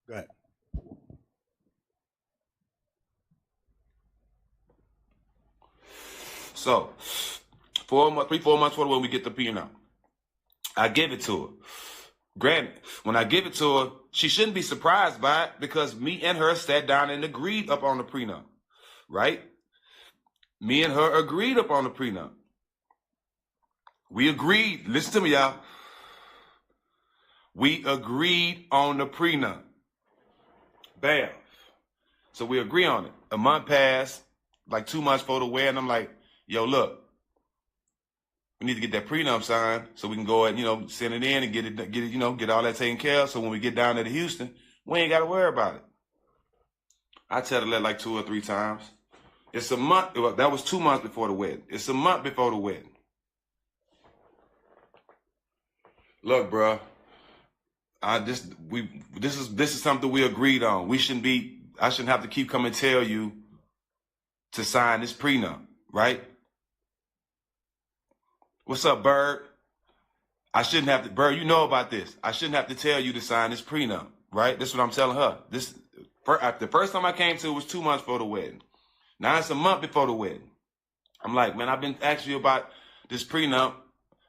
Go ahead. So, 4 months before the wedding, we get the prenup. I give it to her. Granted, when I give it to her, she shouldn't be surprised by it because me and her sat down and agreed up on the prenup, right? Me and her agreed up on the prenup. We agreed. Listen to me, y'all. We agreed on the prenup. Bam. So we agree on it. A month passed, like 2 months before the wedding. I'm like, yo, look, we need to get that prenup signed so we can go and, send it in and get it, get all that taken care of. So when we get down there to Houston, we ain't got to worry about it. I tell her that like 2 or 3 times. It's a month. That was 2 months before the wedding. It's a month before the wedding. Look, bro, this is something we agreed on. I shouldn't have to keep coming and tell you to sign this prenup, right? What's up, Bird? I shouldn't have to, Bird, you know about this. I shouldn't have to tell you to sign this prenup, right? This is what I'm telling her. The first time I came to it was 2 months before the wedding. Now it's a month before the wedding. I'm like, man, I've been asking you about this prenup.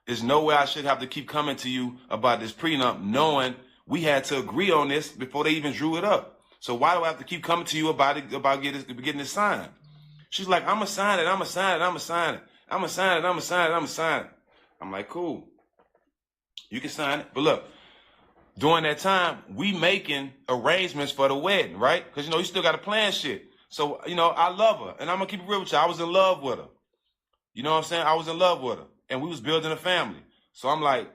There's no way I should have to keep coming to you about this prenup knowing we had to agree on this before they even drew it up. So why do I have to keep coming to you about it, about getting it signed? She's like, I'm going to sign it, I'm going to sign it, I'm going to sign it. I'm going to sign it, I'm going to sign it, I'm going to sign it. I'm like, cool. You can sign it. But look, during that time, we making arrangements for the wedding, right? Because, you still got to plan shit. So, I love her. And I'm going to keep it real with you. I was in love with her. You know what I'm saying? I was in love with her. And we was building a family. So I'm like,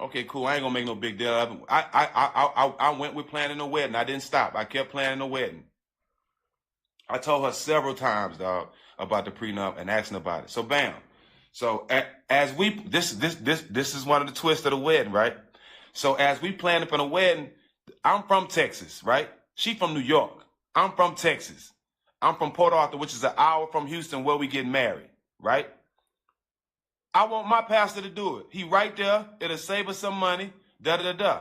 okay, cool. I ain't going to make no big deal of it. I went with planning the wedding. I didn't stop. I kept planning the wedding. I told her several times, dog, about the prenup and asking about it. So bam. So as we, this is one of the twists of the wedding, right? So as we planning for the wedding, I'm from Texas, right? She from New York. I'm from Texas. I'm from Port Arthur, which is an hour from Houston where we get married, right? I want my pastor to do it. He right there. It'll save us some money. Da-da-da-da.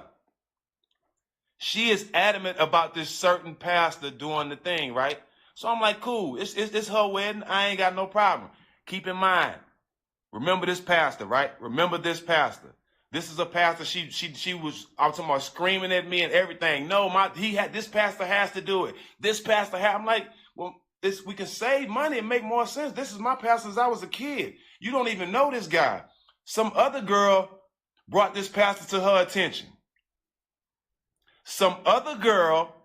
She is adamant about this certain pastor doing the thing, right? So I'm like, cool. It's her wedding. I ain't got no problem. Keep in mind, remember this pastor, right? Remember this pastor. This is a pastor. She was, I'm talking about screaming at me and everything. No, this pastor has to do it. This pastor I'm like, well, we can save money and make more sense. This is my pastor since I was a kid. You don't even know this guy. Some other girl brought this pastor to her attention. Some other girl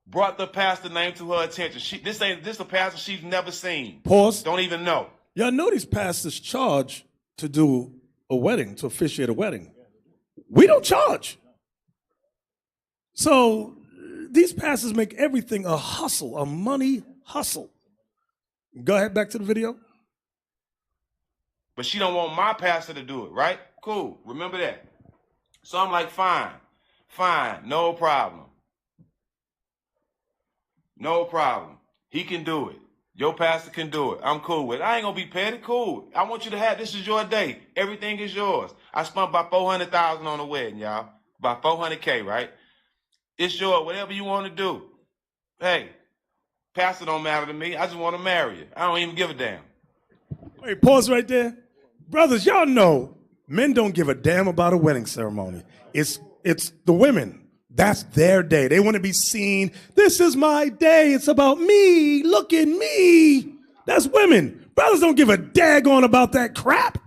brought the pastor name to her attention. This a pastor she's never seen. Pause. Don't even know. Y'all know these pastors charge to do a wedding, to officiate a wedding. We don't charge. So these pastors make everything a hustle, a money hustle. Go ahead, back to the video. But she don't want my pastor to do it, right? Cool. Remember that. So I'm like, fine, no problem. No problem. He can do it. Your pastor can do it. I'm cool with it. I ain't going to be petty. Cool. I want you to have, this is your day. Everything is yours. I spent about $400,000 on the wedding, y'all. About $400K, right? It's yours. Whatever you want to do. Hey, pastor don't matter to me. I just want to marry you. I don't even give a damn. Wait, pause right there. Brothers, y'all know men don't give a damn about a wedding ceremony. It's the women. That's their day. They want to be seen. This is my day. It's about me. Look at me. That's women. Brothers don't give a daggone about that crap.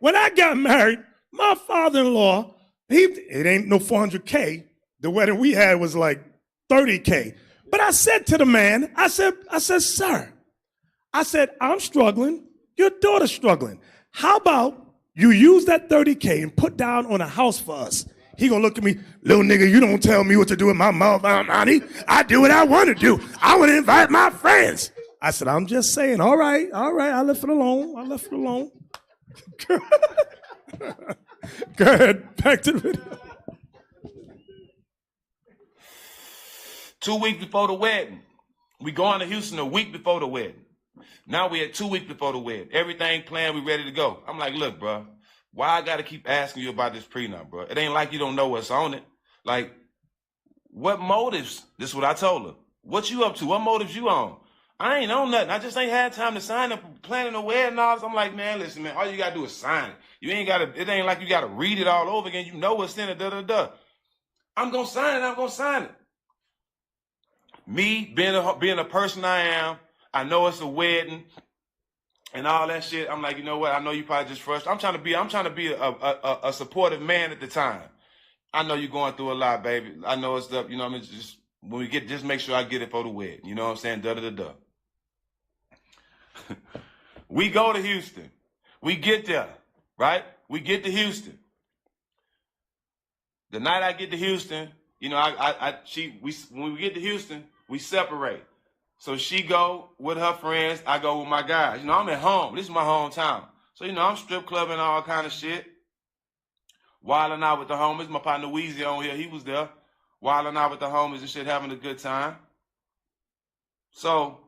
When I got married, my father-in-law, it ain't no 400K. The wedding we had was like 30K. But I said to the man, I said, sir, I'm struggling. Your daughter's struggling. How about you use that 30K and put down on a house for us? He gonna look at me, little nigga, you don't tell me what to do with my mouth, honey. I do what I want to do. I want to invite my friends. I said, I'm just saying, all right, I left it alone. Go ahead, back to the video. 2 weeks before the wedding. We going to Houston a week before the wedding. Now we at 2 weeks before the wedding. Everything planned, we ready to go. I'm like, look, bro, why I got to keep asking you about this prenup, bro? It ain't like you don't know what's on it. Like, what motives? This is what I told her. What you up to? What motives you on? I ain't on nothing. I just ain't had time to sign up, planning a wedding and all this. I'm like, man, listen, man, all you got to do is sign it. You ain't got to, it ain't like you got to read it all over again. You know what's in it, da-da-da. I'm going to sign it. Me, being a person I am, I know it's a wedding. and all that shit. I'm like, you know what? I know you probably just frustrated. I'm trying to be a supportive man at the time. I know you're going through a lot, baby. I know it's up. You know what I mean? Just when we get, just make sure I get it for the wedding. You know what I'm saying? Da da da da. We go to Houston. We get there, right? We get to Houston. The night I get to Houston, you know, when we get to Houston, we separate. So she go with her friends, I go with my guys. You know, I'm at home. This is my hometown. So, you know, I'm strip clubbing, all kind of shit. Wilding out with the homies. My partner Weezy on here, he was there. Wilding out with the homies and shit, having a good time. So,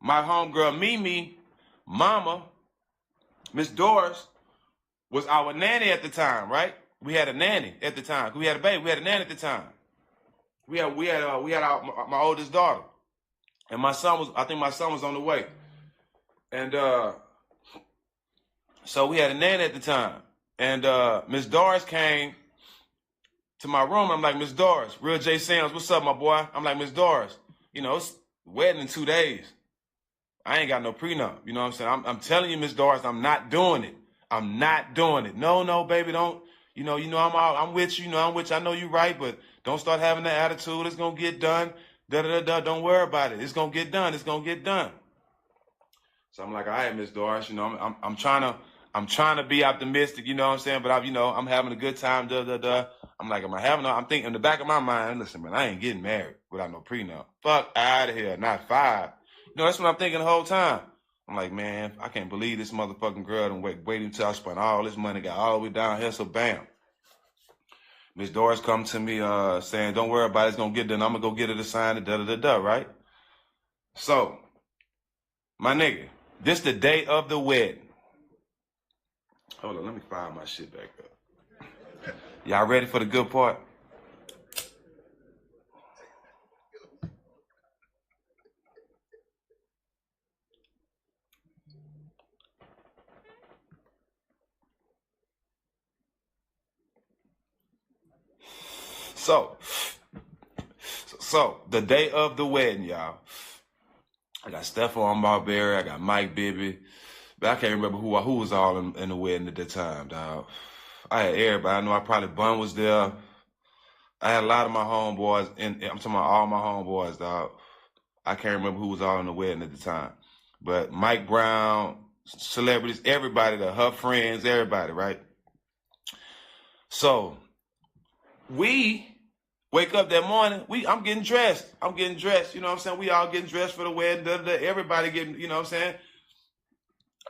my homegirl Mimi, mama, Miss Doris, was our nanny at the time, right? We had a nanny at the time. We had a baby. We had a nanny at the time. We had my oldest daughter, and I think my son was on the way, and so we had a nanny at the time, and Miss Doris came to my room. I'm like, Miss Doris, Real J Sam's, what's up, my boy? I'm like, Miss Doris, you know, it's wedding in 2 days. I ain't got no prenup. You know what I'm saying? I'm telling you, Miss Doris, I'm not doing it. I'm not doing it. No, baby, don't. You know, I'm with you. You know, I'm with you. I know you're right, but don't start having that attitude. It's gonna get done. Don't worry about it. It's gonna get done. It's gonna get done. So I'm like, all right, Miss Doris. You know, I'm trying to be optimistic. You know what I'm saying? But I'm having a good time. I'm like, I'm thinking in the back of my mind. Listen, man, I ain't getting married without no prenup. Fuck out of here. Not 5. You know, that's what I'm thinking the whole time. I'm like, man, I can't believe this motherfucking girl done waited until I spent all this money, got all the way down here, so bam. Miss Doris come to me saying, don't worry about it, it's going to get done. I'm going to go get her to sign it, right? So, my nigga, this the day of the wedding. Hold on, let me fire my shit back up. Y'all ready for the good part? So the day of the wedding, y'all. I got Stephon Marbury, I got Mike Bibby, but I can't remember who was all in the wedding at that time, dog. I had everybody. I know probably Bun was there. I had a lot of my homeboys, and I'm talking about all my homeboys, dog. I can't remember who was all in the wedding at the time. But Mike Brown, celebrities, everybody, her friends, everybody, right? So we wake up that morning, I'm getting dressed. You know what I'm saying? We all getting dressed for the wedding. Everybody getting, you know what I'm saying?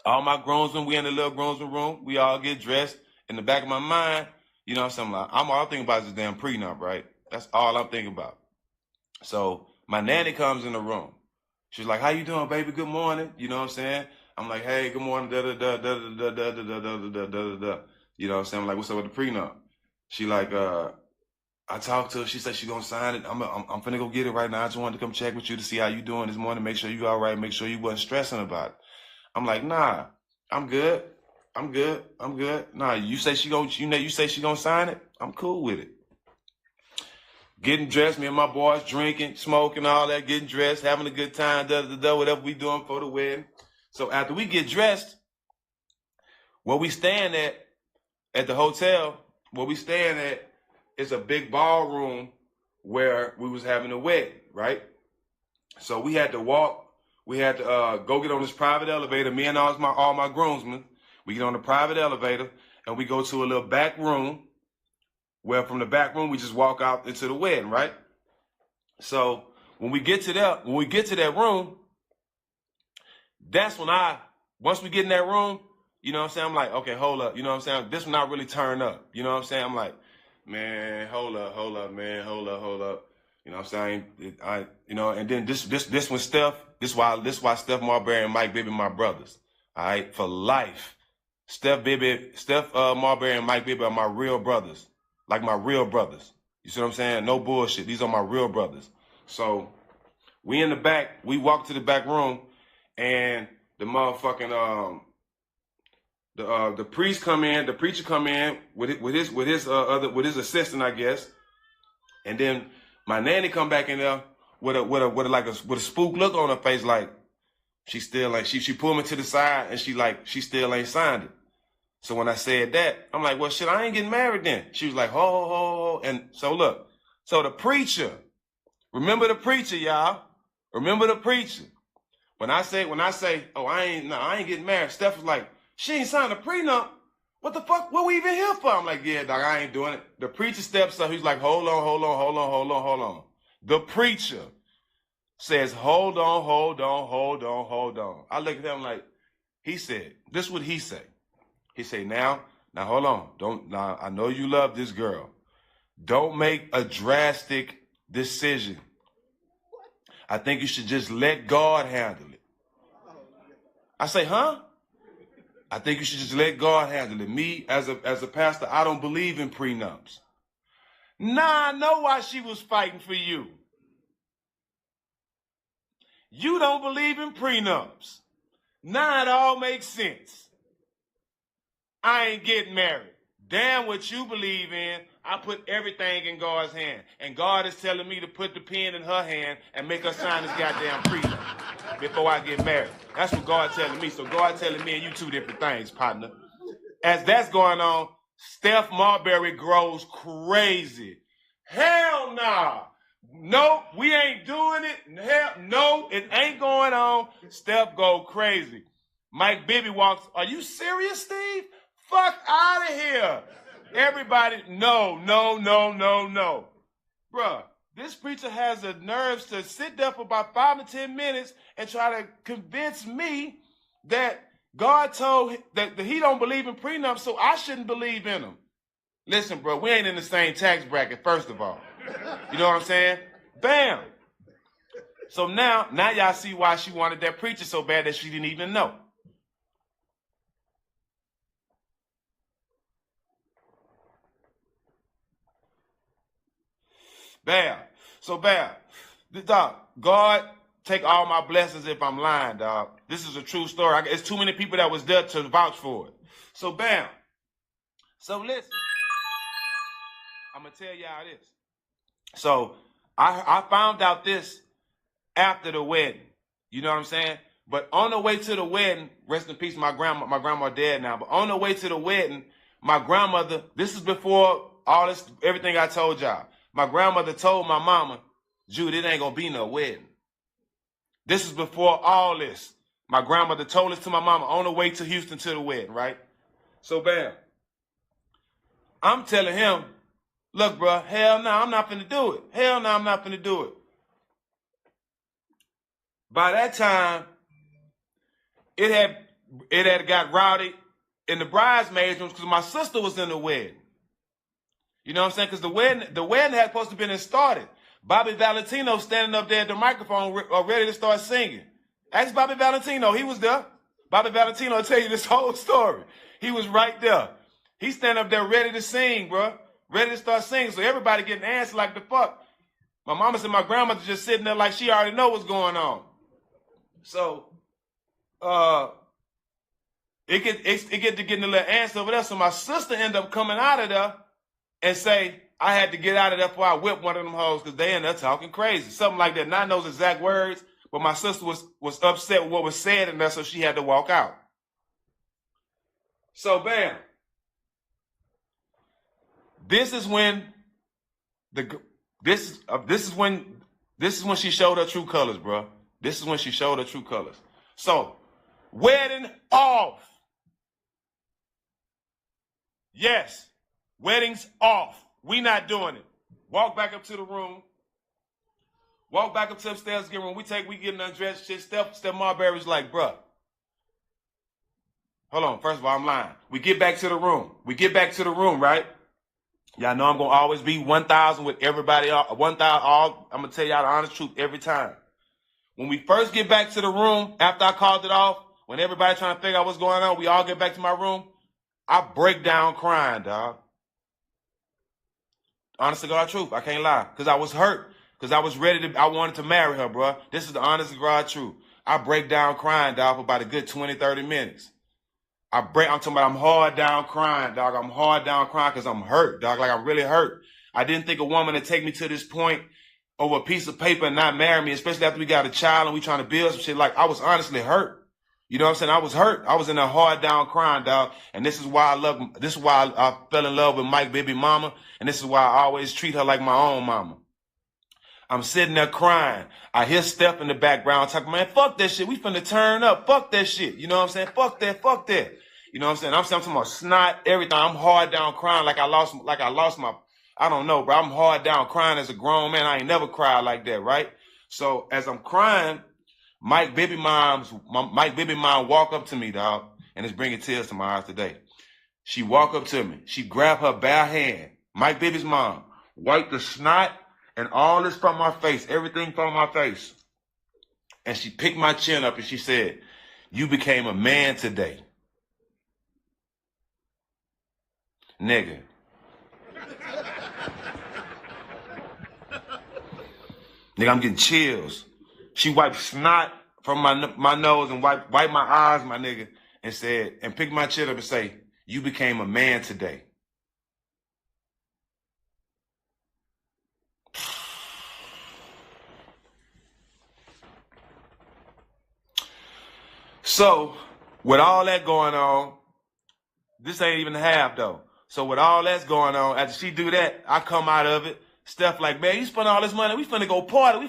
All my groomsmen, we in the little groomsmen room. We all get dressed. In the back of my mind, you know what I'm saying? I'm all thinking about is this damn prenup, right? That's all I'm thinking about. So my nanny comes in the room. She's like, how you doing, baby? Good morning. You know what I'm saying? I'm like, hey, good morning. You know what I'm saying? I'm like, what's up with the prenup? She like, I talked to her. She said she gonna sign it. I'm finna go get it right now. I just wanted to come check with you to see how you doing this morning. Make sure you all right. Make sure you wasn't stressing about it. I'm like, nah, I'm good. Nah, you say she gonna sign it? I'm cool with it. Getting dressed, me and my boys drinking, smoking, all that, getting dressed, having a good time, whatever we doing for the wedding. So after we get dressed, where we staying at the hotel, where we staying at, it's a big ballroom where we was having a wedding, right? So we had to go get on this private elevator. Me and all my groomsmen, we get on the private elevator and we go to a little back room where from the back room we just walk out into the wedding, right? So when we get to that room, that's when once we get in that room, you know what I'm saying? I'm like, okay, hold up. You know what I'm saying? This one not really turn up. You know what I'm saying? I'm like, man, hold up, man, hold up. You know what I'm saying? And then this one, Steph, this why Steph Marbury and Mike Bibby my brothers. All right, for life. Steph Marbury and Mike Bibby are my real brothers. Like my real brothers. You see what I'm saying? No bullshit. These are my real brothers. So we in the back, we walk to the back room, and the motherfucking the priest come in, the preacher come in with his assistant, I guess, and then my nanny come back in there with a spook look on her face, like She still ain't, she pulled me to the side and she still ain't signed it. So when I said that, I'm like, well, shit, I ain't getting married then. She was like, ho, ho, ho. And so look, so the preacher, remember the preacher, y'all. Remember the preacher. When I say, oh, I ain't getting married, Steph was like, she ain't signed a prenup. What the fuck? What we even here for? I'm like, yeah, dog, I ain't doing it. The preacher steps up. He's like, hold on. The preacher says, hold on. I look at him like, he said, this is what he said. He said, now hold on. I know you love this girl. Don't make a drastic decision. I think you should just let God handle it. I say, huh? I think you should just let God handle it. Me, as a pastor, I don't believe in prenups. Nah, I know why she was fighting for you. You don't believe in prenups. Now it all makes sense. I ain't getting married. Damn what you believe in. I put everything in God's hand. And God is telling me to put the pen in her hand and make her sign this goddamn prenup before I get married. That's what God's telling me. So God telling me and you two different things, partner. As that's going on, Steph Marbury grows crazy. Hell nah. No, we ain't doing it. Hell no, it ain't going on. Steph go crazy. Mike Bibby walks, are you serious, Steve? Fuck out of here. Everybody, no. Bruh, this preacher has the nerves to sit there for about 5 to 10 minutes and try to convince me that God told that he don't believe in prenups, so I shouldn't believe in them. Listen, bro, we ain't in the same tax bracket, first of all. You know what I'm saying? Bam. So now y'all see why she wanted that preacher so bad that she didn't even know. Bam. So bam. Dog, God take all my blessings if I'm lying, dog. This is a true story. It's too many people that was there to vouch for it. So bam. So listen. I'm going to tell y'all this. So I found out this after the wedding. You know what I'm saying? But on the way to the wedding, rest in peace, my grandma dead now, but on the way to the wedding, my grandmother, this is before all this, everything I told y'all. My grandmother told my mama, Jude, it ain't going to be no wedding. This is before all this. My grandmother told this to my mama on the way to Houston to the wedding, right? So bam. I'm telling him, look, bro, hell no, I'm not finna do it. Hell no, I'm not finna do it. By that time, it had got rowdy in the bridesmaids' rooms because my sister was in the wedding. You know what I'm saying? Because the wedding had supposed to have been started. Bobby Valentino standing up there at the microphone ready to start singing. Ask Bobby Valentino. He was there. Bobby Valentino will tell you this whole story. He was right there. He's standing up there ready to sing, bro. Ready to start singing. So everybody getting answered like the fuck. My mama and my grandmother just sitting there like she already know what's going on. So, it get to getting a little answer over there. So my sister ended up coming out of there and say, I had to get out of there before I whipped one of them hoes because they ended up talking crazy. Something like that. Not those exact words, but my sister was upset with what was said in there, so she had to walk out. So bam. This is when she showed her true colors, bro. This is when she showed her true colors. So, wedding off. Yes, wedding's off. We not doing it. Walk back up to the room. Walk back up to upstairs, get room. We getting undressed. Shit. Steph Marbury's like, bruh. Hold on. First of all, I'm lying. We get back to the room. Right? Y'all know I'm gonna always be 1,000 with everybody. 1,000. I'm gonna tell y'all the honest truth every time. When we first get back to the room, after I called it off, when everybody trying to figure out what's going on, we all get back to my room. I break down crying, dog. Honest to God truth, I can't lie. Because I was hurt. Because I was I wanted to marry her, bro. This is the honest to God truth. I break down crying, dog, for about a good 20, 30 minutes. I'm talking about I'm hard down crying, dog. I'm hard down crying because I'm hurt, dog. Like I'm really hurt. I didn't think a woman would take me to this point over a piece of paper and not marry me, especially after we got a child and we trying to build some shit. Like, I was honestly hurt. You know what I'm saying? I was hurt. I was in a hard down crying, dog. And this is why I fell in love with Mike baby mama. And this is why I always treat her like my own mama. I'm sitting there crying. I hear Steph in the background talking, man, fuck that shit. We finna turn up. Fuck that shit. You know what I'm saying? Fuck that. Fuck that. You know what I'm saying? I'm talking about snot, everything. I'm hard down crying like I lost my, I don't know, bro. I'm hard down crying as a grown man. I ain't never cried like that, right? So as I'm crying, Mike baby mom walk up to me, dog, and it's bringing tears to my eyes today. She walk up to me. She grabbed her bare hand, Mike baby's mom, wiped the snot and all this from my face, everything from my face. And she picked my chin up and she said, you became a man today. Nigga. Nigga, I'm getting chills. She wiped snot from my nose and wiped my eyes, my nigga, and said, and picked my chin up and say, you became a man today. So, with all that going on, this ain't even half though. So with all that's going on, after she do that, I come out of it. Steph like, man, you spend all this money. We finna go party.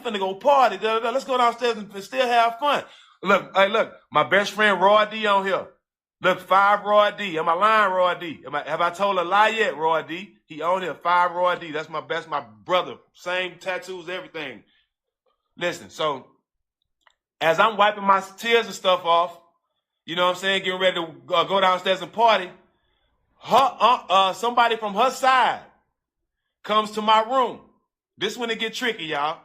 Let's go downstairs and still have fun. Look, hey, look, my best friend Roy D on here. Look, 5 Roy D. Am I lying, Roy D? Have I told a lie yet, Roy D? He on here, 5 Roy D. That's my brother. Same tattoos, everything. Listen, so as I'm wiping my tears and stuff off, you know what I'm saying, getting ready to go downstairs and party, somebody from her side comes to my room. This when it get tricky, y'all.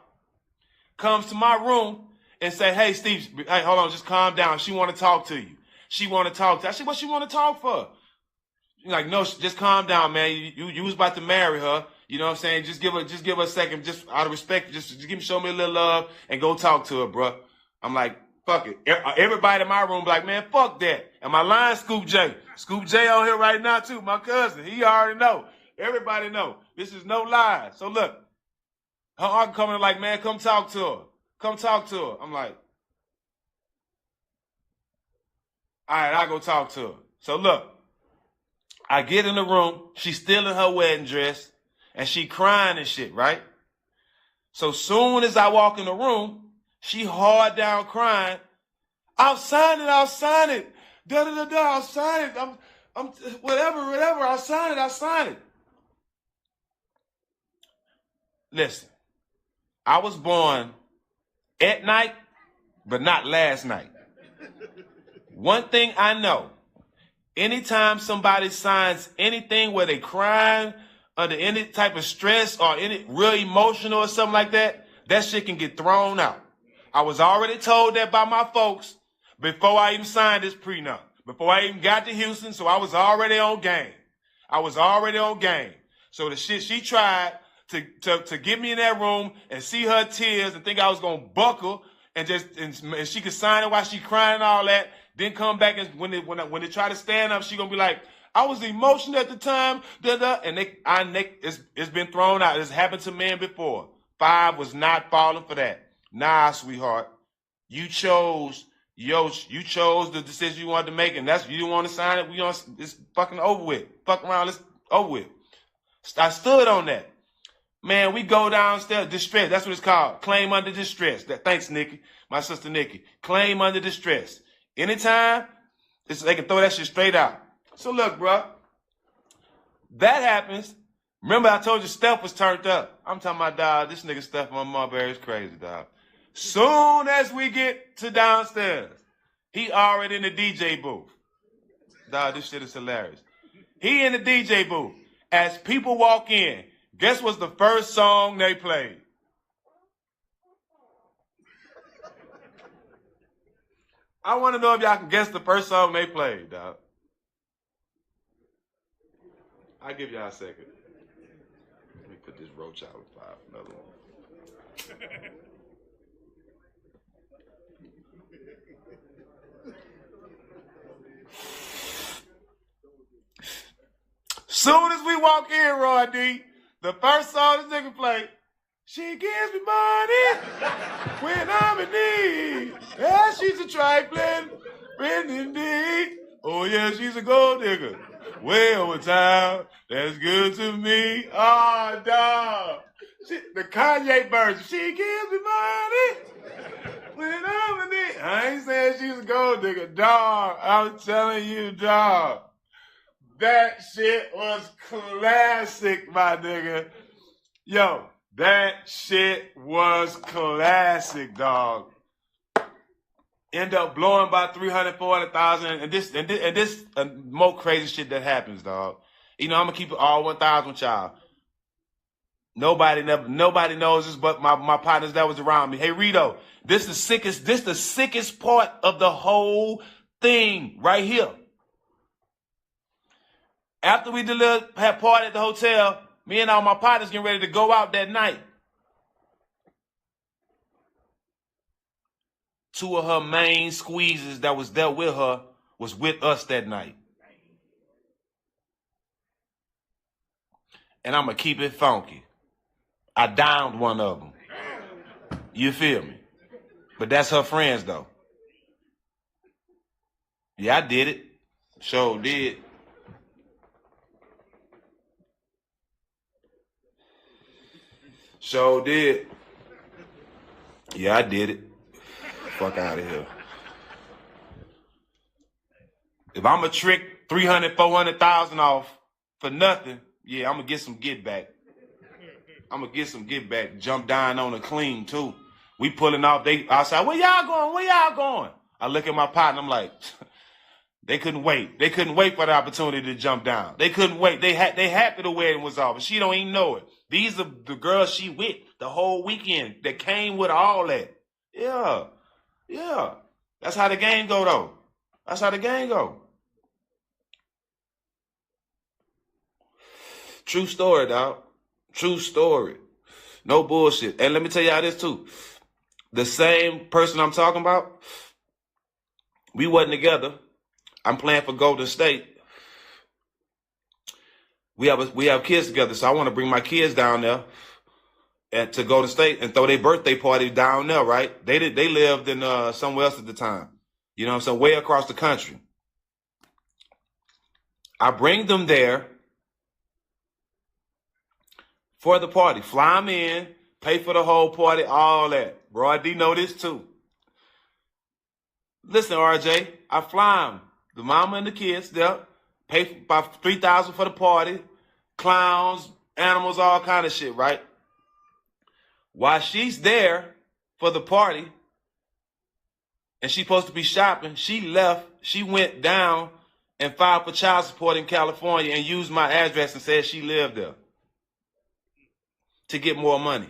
Comes to my room and say, hey, Steve, hey, hold on, just calm down. She want to talk to you. She want to talk to you. I said, what she want to talk for? She's like, no, just calm down, man. You was about to marry her. You know what I'm saying? Just give her a second, just out of respect, just show me a little love and go talk to her, bro. I'm like, fuck it. Everybody in my room be like, man, fuck that. And my line, Scoop J. Scoop J on here right now, too. My cousin. He already know. Everybody know. This is no lie. So look, her uncle coming like, man, come talk to her. Come talk to her. I'm like, all right, I'll go talk to her. So look, I get in the room. She's still in her wedding dress. And she crying and shit, right? So soon as I walk in the room, she hard down crying. I'll sign it. Da-da-da-da, I'll sign it. I'm whatever, I'll sign it. Listen, I was born at night, but not last night. One thing I know, anytime somebody signs anything where they crying under any type of stress or any real emotional or something like that, that shit can get thrown out. I was already told that by my folks before I even signed this prenup, before I even got to Houston, so I was already on game. So the shit she tried to get me in that room and see her tears and think I was gonna buckle and she could sign it while she crying and all that, then come back and when they try to stand up, she gonna be like, I was emotional at the time, and it's been thrown out. It's happened to men before. 5 was not falling for that. Nah, sweetheart, you chose the decision you wanted to make, and you didn't want to sign it. It's fucking over with. Fuck around, it's over with. I stood on that. Man, we go downstairs, distress. That's what it's called. Claim under distress. Thanks, Nikki, my sister Nikki. Claim under distress. Anytime, they can throw that shit straight out. So look, bro, that happens. Remember I told you Steph was turned up. I'm talking about, dog, this nigga Steph on my Mulberry is crazy, dog. Soon as we get to downstairs, he already in the DJ booth. Dog, this shit is hilarious. He in the DJ booth. As people walk in, guess what's the first song they played? I want to know if y'all can guess the first song they played, dog. I'll give y'all a second. Let me put this roach out with 5, another one. Soon as we walk in, Roy D, the first song this nigga played She gives me money when I'm in need. Yeah, she's a trifling friend indeed. Oh, yeah, she's a gold digger. Way over time. That's good to me. Oh, dog. The Kanye version. She gives me money when I'm in need. I ain't saying she's a gold digger. Dog, I'm telling you, dog. That shit was classic, my nigga. Yo, that shit was classic, dog. End up blowing by 300, 400,000, and this more crazy shit that happens, dog. You know, I'm gonna keep it all 1,000 with y'all. Nobody knows this but my partners that was around me. Hey, Rito, this the sickest part of the whole thing right here. After we had party at the hotel, me and all my partners getting ready to go out that night. Two of her main squeezes that was there with her was with us that night. And I'm going to keep it funky. I downed one of them. You feel me? But that's her friends, though. Yeah, I did it. Sure did. Sure did. Yeah, I did it. Fuck out of here. If I'm going to trick 300, 400,000 off for nothing, yeah, I'm going to get some get back. I'm going to get some get back. Jump down on a clean, too. We pulling off. They outside, where y'all going? Where y'all going? I look at my partner, I'm like, they couldn't wait. They couldn't wait for the opportunity to jump down. They couldn't wait. They happy the wedding was off, but she don't even know it. These are the girls she with the whole weekend that came with all that. Yeah. Yeah. That's how the game go, though. That's how the game go. True story, dog. True story. No bullshit. And let me tell y'all this, too. The same person I'm talking about, we wasn't together. I'm playing for Golden State. We have kids together, so I want to bring my kids down there and to Golden State and throw their birthday party down there, right? They lived in somewhere else at the time. You know what I'm saying? Way across the country. I bring them there for the party. Fly them in, pay for the whole party, all that. Bro, I do know this too. Listen, RJ, I fly them. The mama and the kids there. Pay about $3,000 for the party. Clowns, animals, all kind of shit, right? While she's there for the party and she's supposed to be shopping, she left. She went down and filed for child support in California and used my address and said she lived there to get more money.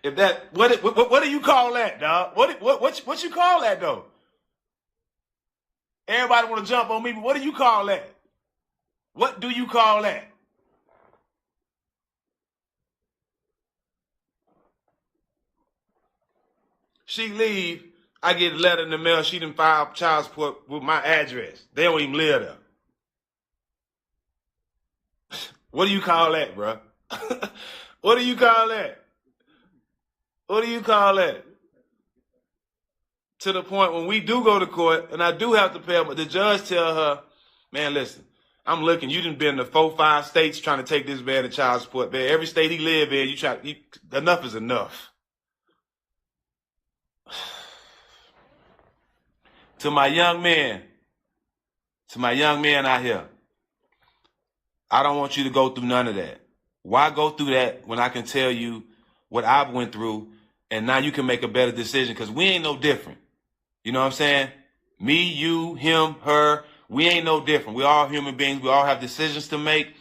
If that, what do you call that, dog? What you call that, though? Everybody want to jump on me, but what do you call that? What do you call that? She leave, I get a letter in the mail. She done filed child support with my address. They don't even live there. What do you call that, bro? What do you call that? What do you call that? To the point when we do go to court and I do have to pay, but the judge tell her, man, listen, I'm looking, you done been to 4, 5 states trying to take this man to child support, man. Every state he live in, enough is enough. To my young men out here, I don't want you to go through none of that. Why go through that when I can tell you what I've went through and now you can make a better decision? Because we ain't no different. You know what I'm saying? Me, you, him, her, we ain't no different. We all human beings. We all have decisions to make.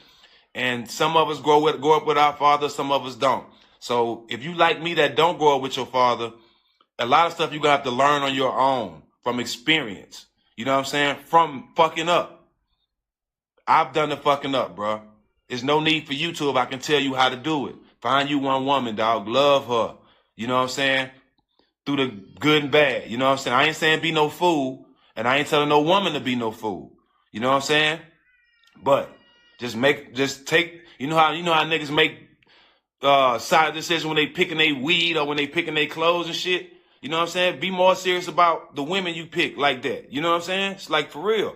And some of us grow up with our father. Some of us don't. So if you like me that don't grow up with your father, a lot of stuff you're going to have to learn on your own from experience. You know what I'm saying? From fucking up. I've done the fucking up, bro. There's no need for you to if I can tell you how to do it. Find you one woman, dog. Love her. You know what I'm saying? Through the good and bad. You know what I'm saying? I ain't saying be no fool. And I ain't telling no woman to be no fool. You know what I'm saying? But Just take. You know how niggas make side decisions when they picking their weed or when they picking their clothes and shit. You know what I'm saying? Be more serious about the women you pick like that. You know what I'm saying? It's like for real.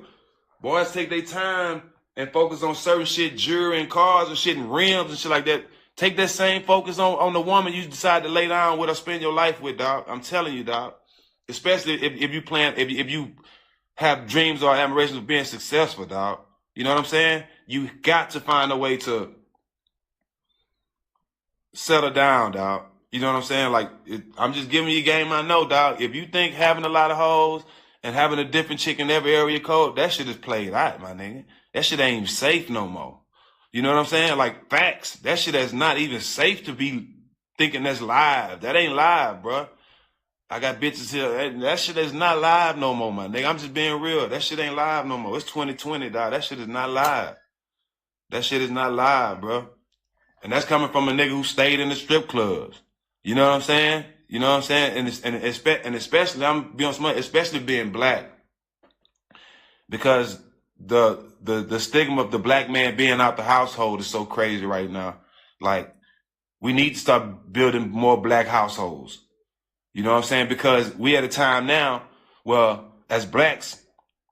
Boys take their time and focus on certain shit, jewelry and cars and shit and rims and shit like that. Take that same focus on the woman you decide to lay down with or spend your life with, dog. I'm telling you, dog. Especially if you have dreams or admirations of being successful, dog. You know what I'm saying? You got to find a way to settle down, dog. You know what I'm saying? Like, I'm just giving you a game I know, dog. If you think having a lot of hoes and having a different chick in every area code, that shit is played out, my nigga. That shit ain't even safe no more. You know what I'm saying? Like, facts. That shit is not even safe to be thinking that's live. That ain't live, bro. I got bitches here. That shit is not live no more, my nigga. I'm just being real. That shit ain't live no more. It's 2020, dog. That shit is not live. That shit is not live, bro. And that's coming from a nigga who stayed in the strip clubs. You know what I'm saying? You know what I'm saying? And especially, I'm being smart, especially being black. Because the stigma of the black man being out the household is so crazy right now. Like, we need to start building more black households. You know what I'm saying? Because we at a time now where, as blacks,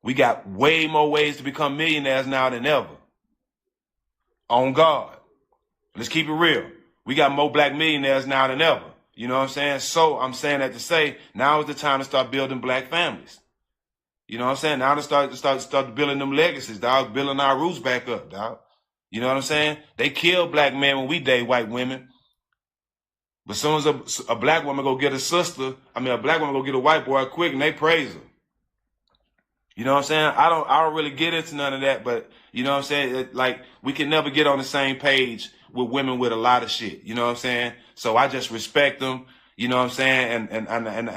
we got way more ways to become millionaires now than ever. On God. Let's keep it real. We got more black millionaires now than ever. You know what I'm saying? So I'm saying that to say, now is the time to start building black families. You know what I'm saying? Now to start building them legacies, dog. Building our roots back up, dog. You know what I'm saying? They kill black men when we date white women. But as soon as a black woman go get a black woman go get a white boy quick and they praise her. You know what I'm saying? I don't really get into none of that, but you know what I'm saying? Like, we can never get on the same page with women with a lot of shit. You know what I'm saying? So I just respect them. You know what I'm saying? And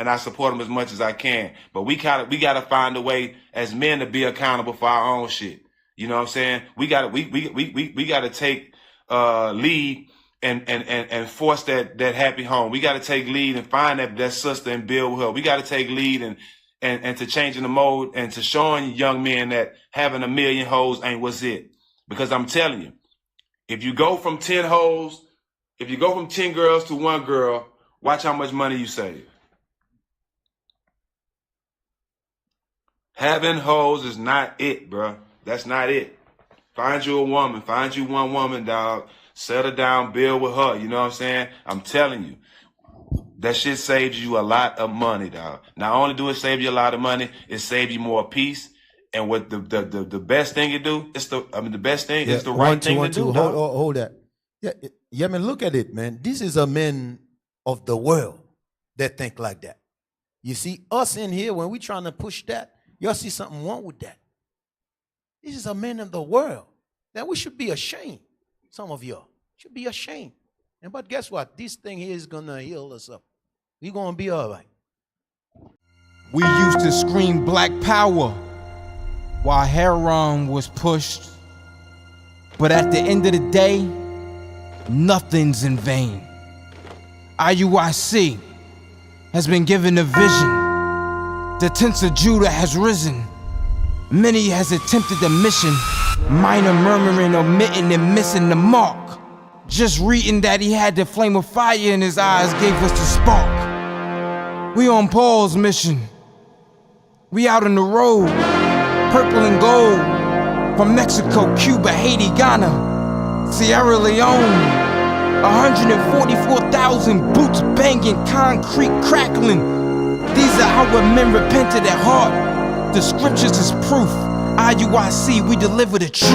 I support them as much as I can. But we gotta find a way as men to be accountable for our own shit. You know what I'm saying? We gotta take lead and force that happy home. We gotta take lead and find that sister and build with her. We gotta take lead and to changing the mode and to showing young men that having a million hoes ain't what's it. Because I'm telling you, if you go from 10 hoes, if you go from 10 girls to 1 girl, watch how much money you save. Having hoes is not it, bro. That's not it. Find you a woman. Find you one woman, dog. Settle down, build with her. You know what I'm saying? I'm telling you. That shit saves you a lot of money, dog. Not only do it save you a lot of money, it saves you more peace. And what the best thing you do, it's the right thing to do. Hold that. Yeah, man, look at it, man. This is a man of the world that think like that. You see, us in here, when we trying to push that, y'all see something wrong with that. This is a man of the world that we should be ashamed. Some of y'all should be ashamed. But guess what? This thing here is going to heal us up. We're going to be all right. We used to scream black power while heroin was pushed. But at the end of the day, nothing's in vain. IUIC has been given a vision. The tents of Judah has risen. Many has attempted the mission. Minor murmuring, omitting, and missing the mark. Just reading that he had the flame of fire in his eyes gave us the spark. We on Paul's mission. We out on the road, purple and gold. From Mexico, Cuba, Haiti, Ghana, Sierra Leone. 144,000 boots banging, concrete crackling. These are how men repented at heart. The scriptures is proof. IUIC, we deliver the truth.